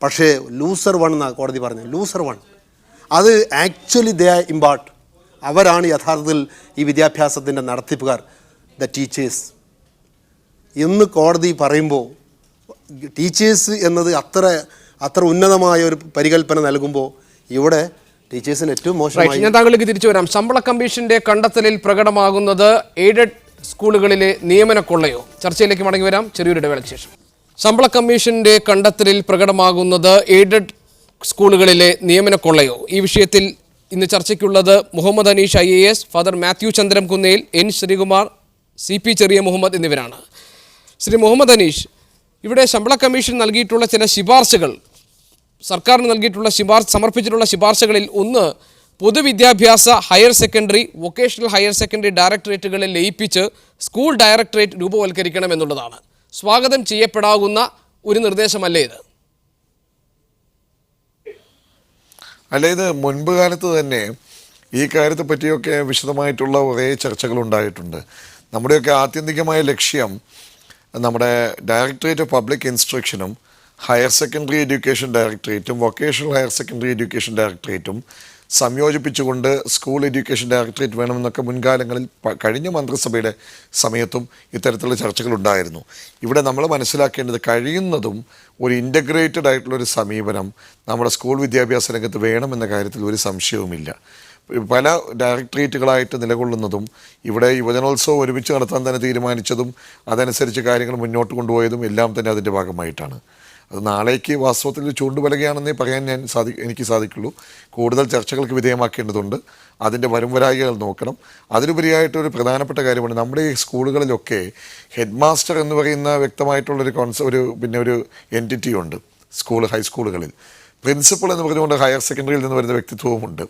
പക്ഷേ ലൂസർ വൺ എന്നാണ് കോടതി പറഞ്ഞത്. ലൂസർ വൺ അത് ആക്ച്വലി ദേ ഇമ്പാർട്ട്, അവരാണ് യഥാർത്ഥത്തിൽ ഈ വിദ്യാഭ്യാസത്തിൻ്റെ നടത്തിപ്പുകാർ, ദ ടീച്ചേഴ്സ് എന്ന് കോടതി പറയുമ്പോൾ ടീച്ചേഴ്സ് എന്നത് അത്ര ഉന്നതമായ ഒരു പരികല്പന നൽകുമ്പോൾ ഇവിടെ ടീച്ചേഴ്സിന് ഏറ്റവും മോശമായി. ഞാൻ താങ്കളിലേക്ക് തിരിച്ചു വരാം. ശമ്പള കമ്മീഷന്റെ കണ്ടെത്തലിൽ പ്രകടമാകുന്നത് എയ്ഡഡ് സ്കൂളുകളിലെ നിയമനക്കൊള്ളയോ? ചർച്ചയിലേക്ക് മടങ്ങി വരാം ചെറിയൊരു ഇടവേളയ്ക്ക് ശേഷം. ശമ്പള കമ്മീഷന്റെ കണ്ടെത്തലിൽ പ്രകടമാകുന്നത് എയ്ഡഡ് സ്കൂളുകളിലെ നിയമനക്കൊള്ളയോ? ഈ വിഷയത്തിൽ ഇന്ന് ചർച്ചയ്ക്കുള്ളത് Muhammad Aneesh IAS, father Mathew Chandramkunnel, N Sreekumar, CP Cheriya Muhammad എന്നിവരാണ്. ശ്രീ മുഹമ്മദ് അനീഷ്, ഇവിടെ ശമ്പള കമ്മീഷൻ നൽകിയിട്ടുള്ള ചില ശുപാർശകൾ, സർക്കാരിന് നൽകിയിട്ടുള്ള സമർപ്പിച്ചിട്ടുള്ള ശുപാർശകളിൽ ഒന്ന് പൊതുവിദ്യാഭ്യാസ higher secondary, vocational higher secondary ഡയറക്ടറേറ്റുകളെ ലയിപ്പിച്ച് സ്കൂൾ ഡയറക്ടറേറ്റ് രൂപവൽക്കരിക്കണം എന്നുള്ളതാണ്. സ്വാഗതം ചെയ്യപ്പെടാവുന്ന ഒരു നിർദ്ദേശമല്ലേ ഇത്? അല്ല, ഇത് മുൻപ് കാലത്ത് തന്നെ ഈ കാര്യത്തെ പറ്റിയൊക്കെ വിശദമായിട്ടുള്ള കുറേ ചർച്ചകൾ ഉണ്ടായിട്ടുണ്ട്. നമ്മുടെയൊക്കെ ആത്യന്തികമായ ലക്ഷ്യം നമ്മുടെ ഡയറക്ടറേറ്റ് ഓഫ് പബ്ലിക് ഇൻസ്ട്രക്ഷനും ഹയർ സെക്കൻഡറി എഡ്യൂക്കേഷൻ ഡയറക്ടറേറ്റും വൊക്കേഷണൽ ഹയർ സെക്കൻഡറി എഡ്യൂക്കേഷൻ ഡയറക്ടറേറ്റും സംയോജിപ്പിച്ചുകൊണ്ട് സ്കൂൾ എഡ്യൂക്കേഷൻ ഡയറക്ടറേറ്റ് വേണമെന്നൊക്കെ മുൻകാലങ്ങളിൽ കഴിഞ്ഞ മന്ത്രിസഭയുടെ സമയത്തും ഇത്തരത്തിലുള്ള ചർച്ചകളുണ്ടായിരുന്നു. ഇവിടെ നമ്മൾ മനസ്സിലാക്കേണ്ടത് കഴിയുന്നതും ഒരു ഇൻ്റഗ്രേറ്റഡ് ആയിട്ടുള്ളൊരു സമീപനം നമ്മുടെ സ്കൂൾ വിദ്യാഭ്യാസ രംഗത്ത് വേണമെന്ന കാര്യത്തിൽ ഒരു സംശയവുമില്ല. പല ഡയറക്ടറേറ്റുകളായിട്ട് നിലകൊള്ളുന്നതും ഇവിടെ യുവജനോത്സവം ഒരുമിച്ച് നടത്താൻ തന്നെ തീരുമാനിച്ചതും അതനുസരിച്ച് കാര്യങ്ങൾ മുന്നോട്ട് കൊണ്ടുപോയതും എല്ലാം തന്നെ അതിൻ്റെ ഭാഗമായിട്ടാണ്. അത് നാളേക്ക് വാസ്തവത്തിൽ ചൂണ്ടുപലകയാണെന്നേ പറയാൻ എനിക്ക് സാധിക്കുള്ളൂ. കൂടുതൽ ചർച്ചകൾക്ക് വിധേയമാക്കേണ്ടതുണ്ട്. അതിൻ്റെ വരുംവരായികൾ നോക്കണം. അതിലുപരിയായിട്ടൊരു പ്രധാനപ്പെട്ട കാര്യമാണ്, നമ്മുടെ ഈ സ്കൂളുകളിലൊക്കെ ഹെഡ് മാസ്റ്റർ എന്ന് പറയുന്ന വ്യക്തമായിട്ടുള്ളൊരു ഒരു എൻറ്റിറ്റി ഉണ്ട്. ഹൈസ്കൂളുകളിൽ പ്രിൻസിപ്പൾ എന്ന് പറഞ്ഞുകൊണ്ട് ഹയർ സെക്കൻഡറിയിൽ നിന്ന് വരുന്ന വ്യക്തിത്വവുമുണ്ട്.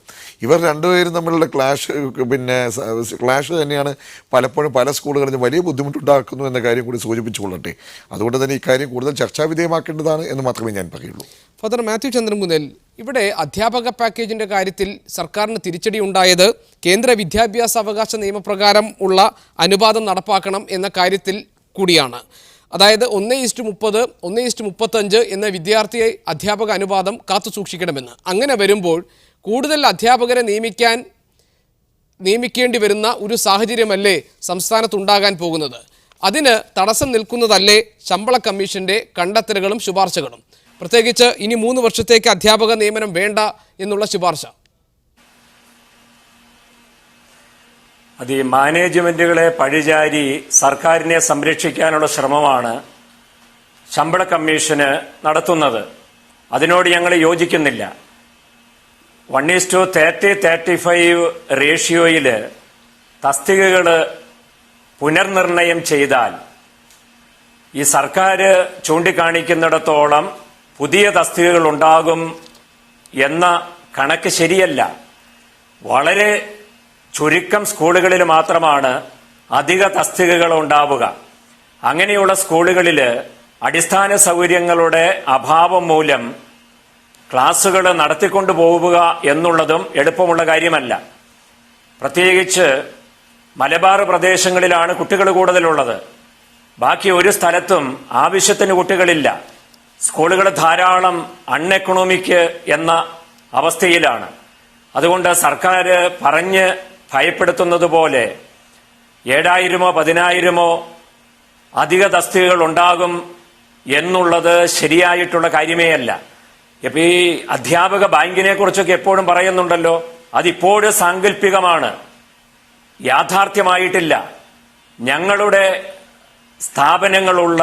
ഇവർ രണ്ടുപേരും തമ്മിലുള്ള ക്ലാഷ് തന്നെയാണ് പലപ്പോഴും പല സ്കൂളുകളിലും വലിയ ബുദ്ധിമുട്ടുണ്ടാക്കുന്നു എന്ന കാര്യം കൂടി സൂചിപ്പിച്ചുകൊള്ളട്ടെ. അതുകൊണ്ട് തന്നെ ഇക്കാര്യം കൂടുതൽ ചർച്ചാ വിധേയമാക്കേണ്ടതാണ് എന്ന് മാത്രമേ ഞാൻ പറയുള്ളൂ. ഫാദർ മാത്യു ചന്ദ്രൻകുന്നേൽ, ഇവിടെ അധ്യാപക പാക്കേജിൻ്റെ കാര്യത്തിൽ സർക്കാരിന് തിരിച്ചടി ഉണ്ടായത് കേന്ദ്ര വിദ്യാഭ്യാസ അവകാശ നിയമപ്രകാരം ഉള്ള അനുപാതം നടപ്പാക്കണം എന്ന കാര്യത്തിൽ കൂടിയാണ്. അതായത് 1:30, 1:35 എന്ന വിദ്യാർത്ഥി അധ്യാപക അനുപാതം കാത്തു സൂക്ഷിക്കണമെന്ന്. അങ്ങനെ വരുമ്പോൾ കൂടുതൽ അധ്യാപകരെ നിയമിക്കേണ്ടി വരുന്ന ഒരു സാഹചര്യമല്ലേ സംസ്ഥാനത്തുണ്ടാകാൻ പോകുന്നത്? അതിന് തടസ്സം നിൽക്കുന്നതല്ലേ ശമ്പള കമ്മീഷൻ്റെ കണ്ടെത്തലുകളും ശുപാർശകളും? പ്രത്യേകിച്ച് ഇനി 3 വർഷത്തേക്ക് അധ്യാപക നിയമനം വേണ്ട എന്നുള്ള ശുപാർശ. അത് ഈ മാനേജ്മെന്റുകളെ പഴിചാരി സർക്കാരിനെ സംരക്ഷിക്കാനുള്ള ശ്രമമാണ് ശമ്പള കമ്മീഷന് നടത്തുന്നത്. അതിനോട് ഞങ്ങൾ യോജിക്കുന്നില്ല. 1:30-35 റേഷ്യോയിൽ തസ്തികകൾ പുനർനിർണയം ചെയ്താൽ ഈ സർക്കാർ ചൂണ്ടിക്കാണിക്കുന്നിടത്തോളം പുതിയ തസ്തികകൾ ഉണ്ടാകും എന്ന കണക്ക് ശരിയല്ല. വളരെ ചുരുക്കം സ്കൂളുകളിൽ മാത്രമാണ് അധിക തസ്തികകൾ ഉണ്ടാവുക. അങ്ങനെയുള്ള സ്കൂളുകളിൽ അടിസ്ഥാന സൗകര്യങ്ങളുടെ അഭാവം മൂലം ക്ലാസുകൾ നടത്തിക്കൊണ്ടു പോവുക എന്നുള്ളതും എളുപ്പമുള്ള കാര്യമല്ല. പ്രത്യേകിച്ച് മലബാർ പ്രദേശങ്ങളിലാണ് കുട്ടികൾ കൂടുതലുള്ളത്. ബാക്കി ഒരു സ്ഥലത്തും ആവശ്യത്തിന് കുട്ടികളില്ല. സ്കൂളുകൾ ധാരാളം അൺഎക്കണോമിക് എന്ന അവസ്ഥയിലാണ്. അതുകൊണ്ട് സർക്കാർ പറഞ്ഞ് ഭയപ്പെടുത്തുന്നത് പോലെ 7,000-ഓ 10,000-ഓ അധിക തസ്തികകൾ ഉണ്ടാകും എന്നുള്ളത് ശരിയായിട്ടുള്ള കാര്യമേ അല്ല. ഇപ്പൊ ഈ അധ്യാപക ബാങ്കിനെ കുറിച്ചൊക്കെ എപ്പോഴും പറയുന്നുണ്ടല്ലോ, അതിപ്പോഴും സാങ്കല്പികമാണ്, യാഥാർത്ഥ്യമായിട്ടില്ല. ഞങ്ങളുടെ സ്ഥാപനങ്ങളുള്ള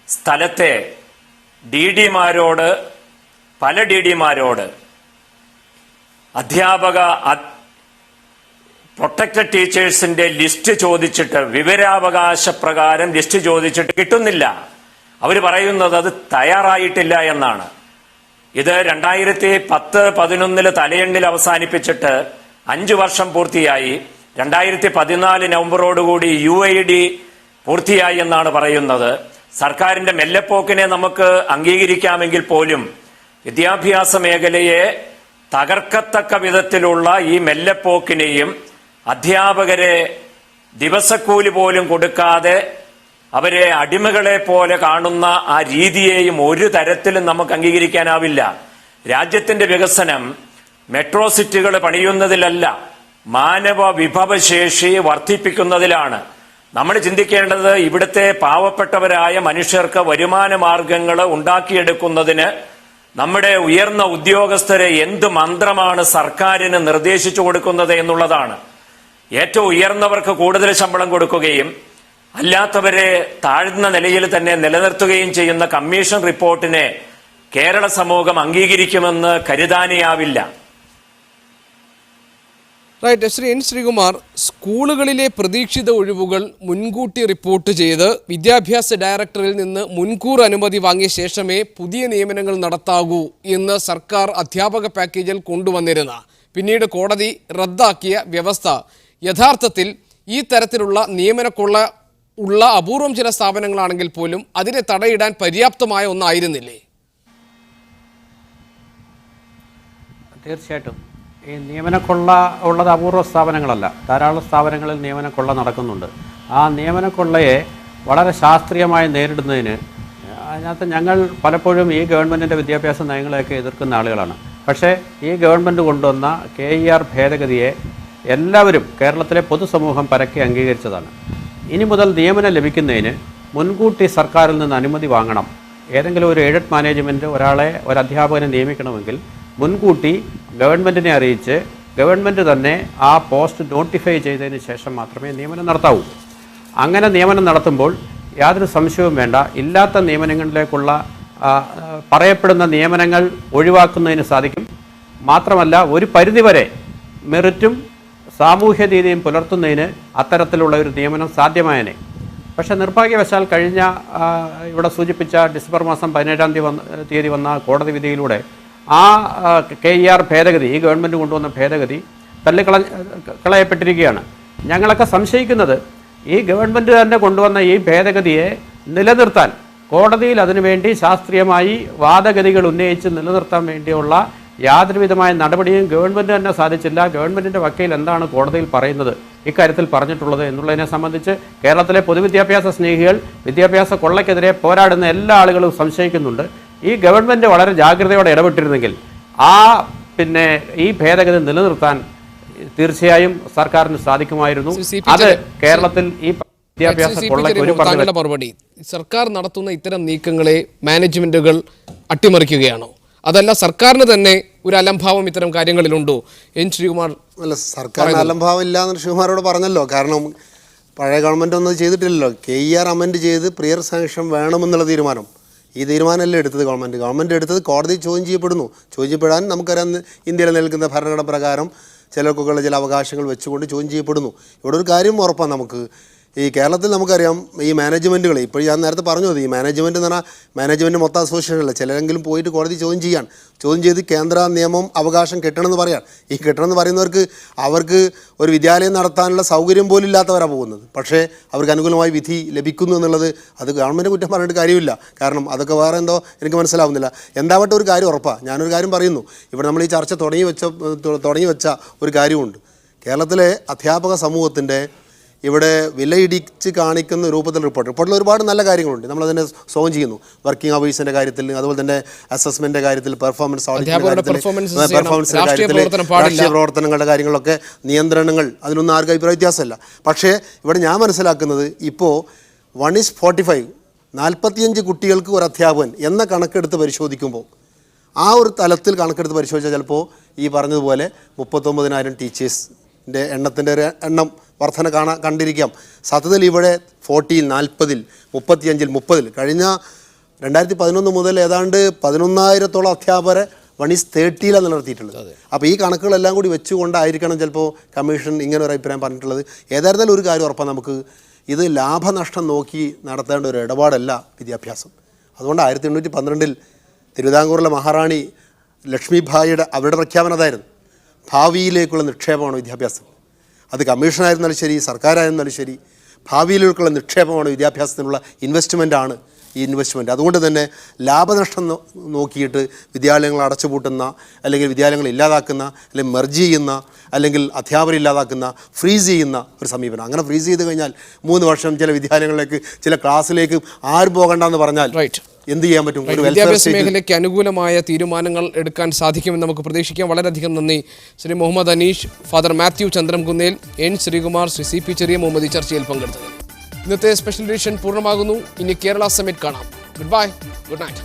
സ്ഥലത്തെ DD-മാരോട്, പല DD-മാരോട് അധ്യാപക പ്രൊട്ടക്റ്റഡ് ടീച്ചേഴ്സിന്റെ ലിസ്റ്റ് ചോദിച്ചിട്ട്, വിവരാവകാശ പ്രകാരം ലിസ്റ്റ് ചോദിച്ചിട്ട് കിട്ടുന്നില്ല. അവർ പറയുന്നത് അത് തയ്യാറായിട്ടില്ല എന്നാണ്. ഇത് 2010-11 തലയെണ്ണിൽ അവസാനിപ്പിച്ചിട്ട് 5 വർഷം പൂർത്തിയായി. 2014 നവംബറോടുകൂടി UID പൂർത്തിയായി എന്നാണ് പറയുന്നത്. സർക്കാരിന്റെ മെല്ലെപ്പോക്കിനെ നമുക്ക് അംഗീകരിക്കാമെങ്കിൽ പോലും വിദ്യാഭ്യാസ മേഖലയെ തകർക്കത്തക്ക വിധത്തിലുള്ള ഈ മെല്ലെപ്പോക്കിനെയും അധ്യാപകരെ ദിവസക്കൂലി പോലും കൊടുക്കാതെ അവരെ അടിമകളെ പോലെ കാണുന്ന ആ രീതിയെയും ഒരു തരത്തിലും നമുക്ക് അംഗീകരിക്കാനാവില്ല. രാജ്യത്തിന്റെ വികസനം മെട്രോ സിറ്റികൾ പണിയുന്നതിലല്ല, മാനവ വിഭവശേഷി വർദ്ധിപ്പിക്കുന്നതിലാണ്. നമ്മൾ ചിന്തിക്കേണ്ടത് ഇവിടുത്തെ പാവപ്പെട്ടവരായ മനുഷ്യർക്ക് വരുമാന മാർഗങ്ങൾ ഉണ്ടാക്കിയെടുക്കുന്നതിന് നമ്മുടെ ഉയർന്ന ഉദ്യോഗസ്ഥരെ എന്ത് മന്ത്രമാണ് സർക്കാരിന് നിർദ്ദേശിച്ചു കൊടുക്കുന്നത് എന്നുള്ളതാണ്. ഏറ്റവും ഉയർന്നവർക്ക് കൂടുതൽ ശമ്പളം കൊടുക്കുകയും അല്ലാത്തവരെ താഴ്ന്ന നിലയിൽ തന്നെ നിലനിർത്തുകയും ചെയ്യുന്ന കമ്മീഷൻ റിപ്പോർട്ടിനെ കേരള സമൂഹം അംഗീകരിക്കുമെന്ന് കരുതാനേയാവില്ല. റൈറ്റ്. ശ്രീ N. ശ്രീകുമാർ, സ്കൂളുകളിലെ പ്രതീക്ഷിത ഒഴിവുകൾ മുൻകൂട്ടി റിപ്പോർട്ട് ചെയ്ത് വിദ്യാഭ്യാസ ഡയറക്ടറിൽ നിന്ന് മുൻകൂർ അനുമതി വാങ്ങിയ ശേഷമേ പുതിയ നിയമനങ്ങൾ നടത്താകൂ എന്ന് സർക്കാർ അധ്യാപക പാക്കേജിൽ കൊണ്ടുവന്നിരുന്ന, പിന്നീട് കോടതി റദ്ദാക്കിയ വ്യവസ്ഥ യഥാർത്ഥത്തിൽ ഈ തരത്തിലുള്ള നിയമനക്കൊള്ള ഉള്ള അപൂർവം ചില സ്ഥാപനങ്ങളാണെങ്കിൽ പോലും അതിനെ തടയിടാൻ പര്യാപ്തമായ ഒന്നായിരുന്നില്ലേ? തീർച്ചയായിട്ടും ഈ നിയമനക്കൊള്ള ഉള്ളത് അപൂർവ സ്ഥാപനങ്ങളല്ല, ധാരാളം സ്ഥാപനങ്ങളിൽ നിയമനക്കൊള്ള നടക്കുന്നുണ്ട്. ആ നിയമനക്കൊള്ളയെ വളരെ ശാസ്ത്രീയമായി നേരിടുന്നതിന് അതിനകത്ത് ഞങ്ങൾ പലപ്പോഴും ഈ ഗവൺമെൻറ്റിൻ്റെ വിദ്യാഭ്യാസ നയങ്ങളെയൊക്കെ എതിർക്കുന്ന ആളുകളാണ്. പക്ഷേ ഈ ഗവൺമെൻറ് കൊണ്ടുവന്ന KER ഭേദഗതിയെ എല്ലാവരും, കേരളത്തിലെ പൊതുസമൂഹം പരക്കെ അംഗീകരിച്ചതാണ്. ഇനി മുതൽ നിയമനം ലഭിക്കുന്നതിന് മുൻകൂട്ടി സർക്കാരിൽ നിന്ന് അനുമതി വാങ്ങണം. ഏതെങ്കിലും ഒരു എയ്ഡഡ് മാനേജ്മെൻറ്റ് ഒരു അധ്യാപകനെ നിയമിക്കണമെങ്കിൽ മുൻകൂട്ടി ഗവൺമെൻറ്റിനെ അറിയിച്ച് ഗവൺമെൻറ് തന്നെ ആ പോസ്റ്റ് നോട്ടിഫൈ ചെയ്തതിന് ശേഷം മാത്രമേ നിയമനം നടത്താവൂ. അങ്ങനെ നിയമനം നടത്തുമ്പോൾ യാതൊരു സംശയവും വേണ്ട, ഇല്ലാത്ത നിയമനങ്ങളിലേക്കുള്ള പറയപ്പെടുന്ന നിയമനങ്ങൾ ഒഴിവാക്കുന്നതിന് സാധിക്കും. മാത്രമല്ല ഒരു പരിധിവരെ മെറിറ്റും സാമൂഹ്യ നീതിയും പുലർത്തുന്നതിന് അത്തരത്തിലുള്ള ഒരു നിയമനം സാധ്യമായനെ. പക്ഷേ നിർഭാഗ്യവശാൽ കഴിഞ്ഞ ഇവിടെ സൂചിപ്പിച്ച ഡിസംബർ മാസം 17-ാം തീയതി വന്ന കോടതി വിധിയിലൂടെ ആ KER ഭേദഗതി, ഈ ഗവൺമെൻറ് കൊണ്ടുവന്ന ഭേദഗതി കളയപ്പെട്ടിരിക്കുകയാണ്. ഞങ്ങളൊക്കെ സംശയിക്കുന്നത് ഈ ഗവൺമെൻറ് തന്നെ കൊണ്ടുവന്ന ഈ ഭേദഗതിയെ നിലനിർത്താൻ കോടതിയിൽ അതിനുവേണ്ടി ശാസ്ത്രീയമായി വാദഗതികൾ ഉന്നയിച്ച് നിലനിർത്താൻ വേണ്ടിയുള്ള യാതൊരുവിധമായ നടപടിയും ഗവൺമെൻറ് തന്നെ സാധിച്ചില്ല. ഗവൺമെൻറ്റിൻ്റെ വക്കീൽ എന്താണ് കോടതിയിൽ പറയുന്നത്, ഇക്കാര്യത്തിൽ പറഞ്ഞിട്ടുള്ളത് എന്നുള്ളതിനെ സംബന്ധിച്ച് കേരളത്തിലെ പൊതുവിദ്യാഭ്യാസ സ്നേഹികൾ, വിദ്യാഭ്യാസ കൊള്ളയ്ക്കെതിരെ പോരാടുന്ന എല്ലാ ആളുകളും സംശയിക്കുന്നുണ്ട്. ഈ ഗവൺമെൻറ് വളരെ ജാഗ്രതയോടെ ഇടപെട്ടിരുന്നെങ്കിൽ ഈ ഭേദഗതി നിലനിർത്താൻ തീർച്ചയായും സർക്കാരിന് സാധിക്കുമായിരുന്നു. അത് കേരളത്തിൽ ഈ വിദ്യാഭ്യാസ കൊള്ളയ്ക്ക് ഒരു മറുപടി, സർക്കാർ നടത്തുന്ന ഇത്തരം നീക്കങ്ങളെ മാനേജ്മെന്റുകൾ അട്ടിമറിക്കുകയാണോ, അതല്ല സർക്കാരിന് തന്നെ ഒരു അലംഭാവം ഇത്തരം കാര്യങ്ങളിലുണ്ടോ? N. ശ്രീകുമാർ. അല്ല, സർക്കാരിന് അലംഭാവം ഇല്ല എന്ന് ശ്രീകുമാരോട് പറഞ്ഞല്ലോ. കാരണം പഴയ ഗവൺമെൻറ് ഒന്നും ചെയ്തിട്ടില്ലല്ലോ. KER അമെൻഡ് ചെയ്ത് പ്രിയർ സാങ്ഷൻ വേണമെന്നുള്ള തീരുമാനം, ഈ തീരുമാനമല്ലേ എടുത്തത് ഗവൺമെൻറ് എടുത്തത് കോടതി ചോദ്യം ചെയ്യപ്പെടുന്നു. ചോദ്യം ചെയ്യപ്പെടാൻ നമുക്കറിയാം, ഇന്ത്യയിൽ നിൽക്കുന്ന ഭരണഘടന പ്രകാരം ചിലർക്കൊക്കെയുള്ള ചില അവകാശങ്ങൾ വെച്ചുകൊണ്ട് ചോദ്യം ചെയ്യപ്പെടുന്നു. ഇവിടെ ഒരു കാര്യം ഉറപ്പാണ്, നമുക്ക് ഈ കേരളത്തിൽ നമുക്കറിയാം ഈ മാനേജ്മെൻറ്റുകൾ, ഇപ്പോൾ ഞാൻ നേരത്തെ പറഞ്ഞു, ഈ മാനേജ്മെൻറ്റ് എന്ന് പറഞ്ഞാൽ മാനേജ്മെൻറ്റ് മൊത്തം അസോസിയേഷനല്ല, ചിലരെങ്കിലും പോയിട്ട് കോടതി ചോദ്യം ചെയ്ത് കേന്ദ്ര നിയമം അവകാശം കിട്ടണമെന്ന് പറയാം. ഈ കിട്ടണമെന്ന് പറയുന്നവർക്ക് അവർക്ക് ഒരു വിദ്യാലയം നടത്താനുള്ള സൗകര്യം പോലും ഇല്ലാത്തവരാണ് പോകുന്നത്. പക്ഷേ അവർക്ക് അനുകൂലമായി വിധി ലഭിക്കുന്നു എന്നുള്ളത് അത് ഗവൺമെൻറ് കുറ്റം പറഞ്ഞിട്ട് കാര്യമില്ല. കാരണം അതൊക്കെ വേറെ എന്തോ എനിക്ക് മനസ്സിലാവുന്നില്ല. എന്താവട്ടെ ഒരു കാര്യം ഉറപ്പാണ്, ഞാനൊരു കാര്യം പറയുന്നു. ഇവിടെ നമ്മൾ ഈ ചർച്ച തുടങ്ങി വെച്ച ഒരു കാര്യമുണ്ട്. കേരളത്തിലെ അധ്യാപക സമൂഹത്തിൻ്റെ ഇവിടെ വിലയിടിച്ച് കാണിക്കുന്ന രൂപത്തിൽ റിപ്പോർട്ടിൽ ഒരുപാട് നല്ല കാര്യങ്ങളുണ്ട്. നമ്മളതിനെ സ്വാഗതം ചെയ്യുന്നു. വർക്കിംഗ് അവേഴ്സിൻ്റെ കാര്യത്തിൽ, അതുപോലെ തന്നെ അസസ്മെൻറ്റിൻ്റെ കാര്യത്തിൽ, പെർഫോമൻസ് രാഷ്ട്രീയ പ്രവർത്തനങ്ങളുടെ കാര്യങ്ങളൊക്കെ നിയന്ത്രണങ്ങൾ, അതിനൊന്നും ആർക്കും അഭിപ്രായ വ്യത്യാസമല്ല. പക്ഷേ ഇവിടെ ഞാൻ മനസ്സിലാക്കുന്നത് ഇപ്പോൾ 1:45 45 കുട്ടികൾക്ക് ഒരു അധ്യാപകൻ എന്ന കണക്കെടുത്ത് പരിശോധിക്കുമ്പോൾ ആ ഒരു തലത്തിൽ കണക്കെടുത്ത് പരിശോധിച്ചാൽ ചിലപ്പോൾ ഈ പറഞ്ഞതുപോലെ 39,000 ടീച്ചേഴ്സിൻ്റെ എണ്ണത്തിൻ്റെ ഒരു എണ്ണം വർധന കണ്ടിരിക്കാം. സത്യത്തിൽ ഇവിടെ 40, 40, 35, 30 കഴിഞ്ഞ 2011 മുതൽ ഏതാണ്ട് 11,000-ഓളം അധ്യാപകരെ 1:30 നിലനിർത്തിയിട്ടുള്ളത്. അപ്പോൾ ഈ കണക്കുകളെല്ലാം കൂടി വെച്ചുകൊണ്ടായിരിക്കണം ചിലപ്പോൾ കമ്മീഷൻ ഇങ്ങനെ ഒരു അഭിപ്രായം പറഞ്ഞിട്ടുള്ളത്. ഏതായിരുന്നാലും ഒരു കാര്യം ഉറപ്പാണ്, നമുക്ക് ഇത് ലാഭനഷ്ടം നോക്കി നടത്തേണ്ട ഒരു ഇടപാടല്ല വിദ്യാഭ്യാസം. അതുകൊണ്ട് 1812 തിരുവിതാംകൂറിലെ മഹാറാണി ലക്ഷ്മിഭായിയുടെ അവരുടെ പ്രഖ്യാപനം അതായിരുന്നു, ഭാവിയിലേക്കുള്ള നിക്ഷേപമാണ് വിദ്യാഭ്യാസം. അത് കമ്മീഷനായിരുന്നാലും ശരി, സർക്കാരായിരുന്നാലും ശരി, ഭാവിയിലേക്കുള്ള നിക്ഷേപമാണ് വിദ്യാഭ്യാസത്തിനുള്ള ഇൻവെസ്റ്റ്മെൻറ്റാണ് ഈ ഇൻവെസ്റ്റ്മെൻറ്റ്. അതുകൊണ്ട് തന്നെ ലാഭനഷ്ടം നോക്കിയിട്ട് വിദ്യാലയങ്ങൾ അടച്ചുപൂട്ടുന്ന, അല്ലെങ്കിൽ വിദ്യാലയങ്ങൾ ഇല്ലാതാക്കുന്ന, അല്ലെങ്കിൽ മെർജ് ചെയ്യുന്ന, അല്ലെങ്കിൽ അധ്യാപകരെ ഇല്ലാതാക്കുന്ന, ഫ്രീസ് ചെയ്യുന്ന ഒരു സമീപനം. അങ്ങനെ ഫ്രീസ് ചെയ്ത് കഴിഞ്ഞാൽ 3 വർഷം ചില വിദ്യാലയങ്ങളിലേക്ക്, ചില ക്ലാസ്സിലേക്ക് ആരും പോകണ്ടെന്ന് പറഞ്ഞാൽ എന്ത് ചെയ്യാൻ പറ്റും? വിദ്യാഭ്യാസ മേഖലയ്ക്ക് അനുകൂലമായ തീരുമാനങ്ങൾ എടുക്കാൻ സാധിക്കുമെന്ന് നമുക്ക് പ്രതീക്ഷിക്കാം. വളരെയധികം നന്ദി Shri Muhammad Anish, father Mathew Chandramkunnel, N Sreekumar, Shri CP Cheriya Muhammad ഈ ചർച്ചയിൽ പങ്കെടുത്തത്. ഇന്നത്തെ സ്പെഷ്യൽ എഡിഷൻ പൂർണ്ണമാകുന്നു. ഇനി കേരള സമിറ്റ് കാണാം. Good bye, good night.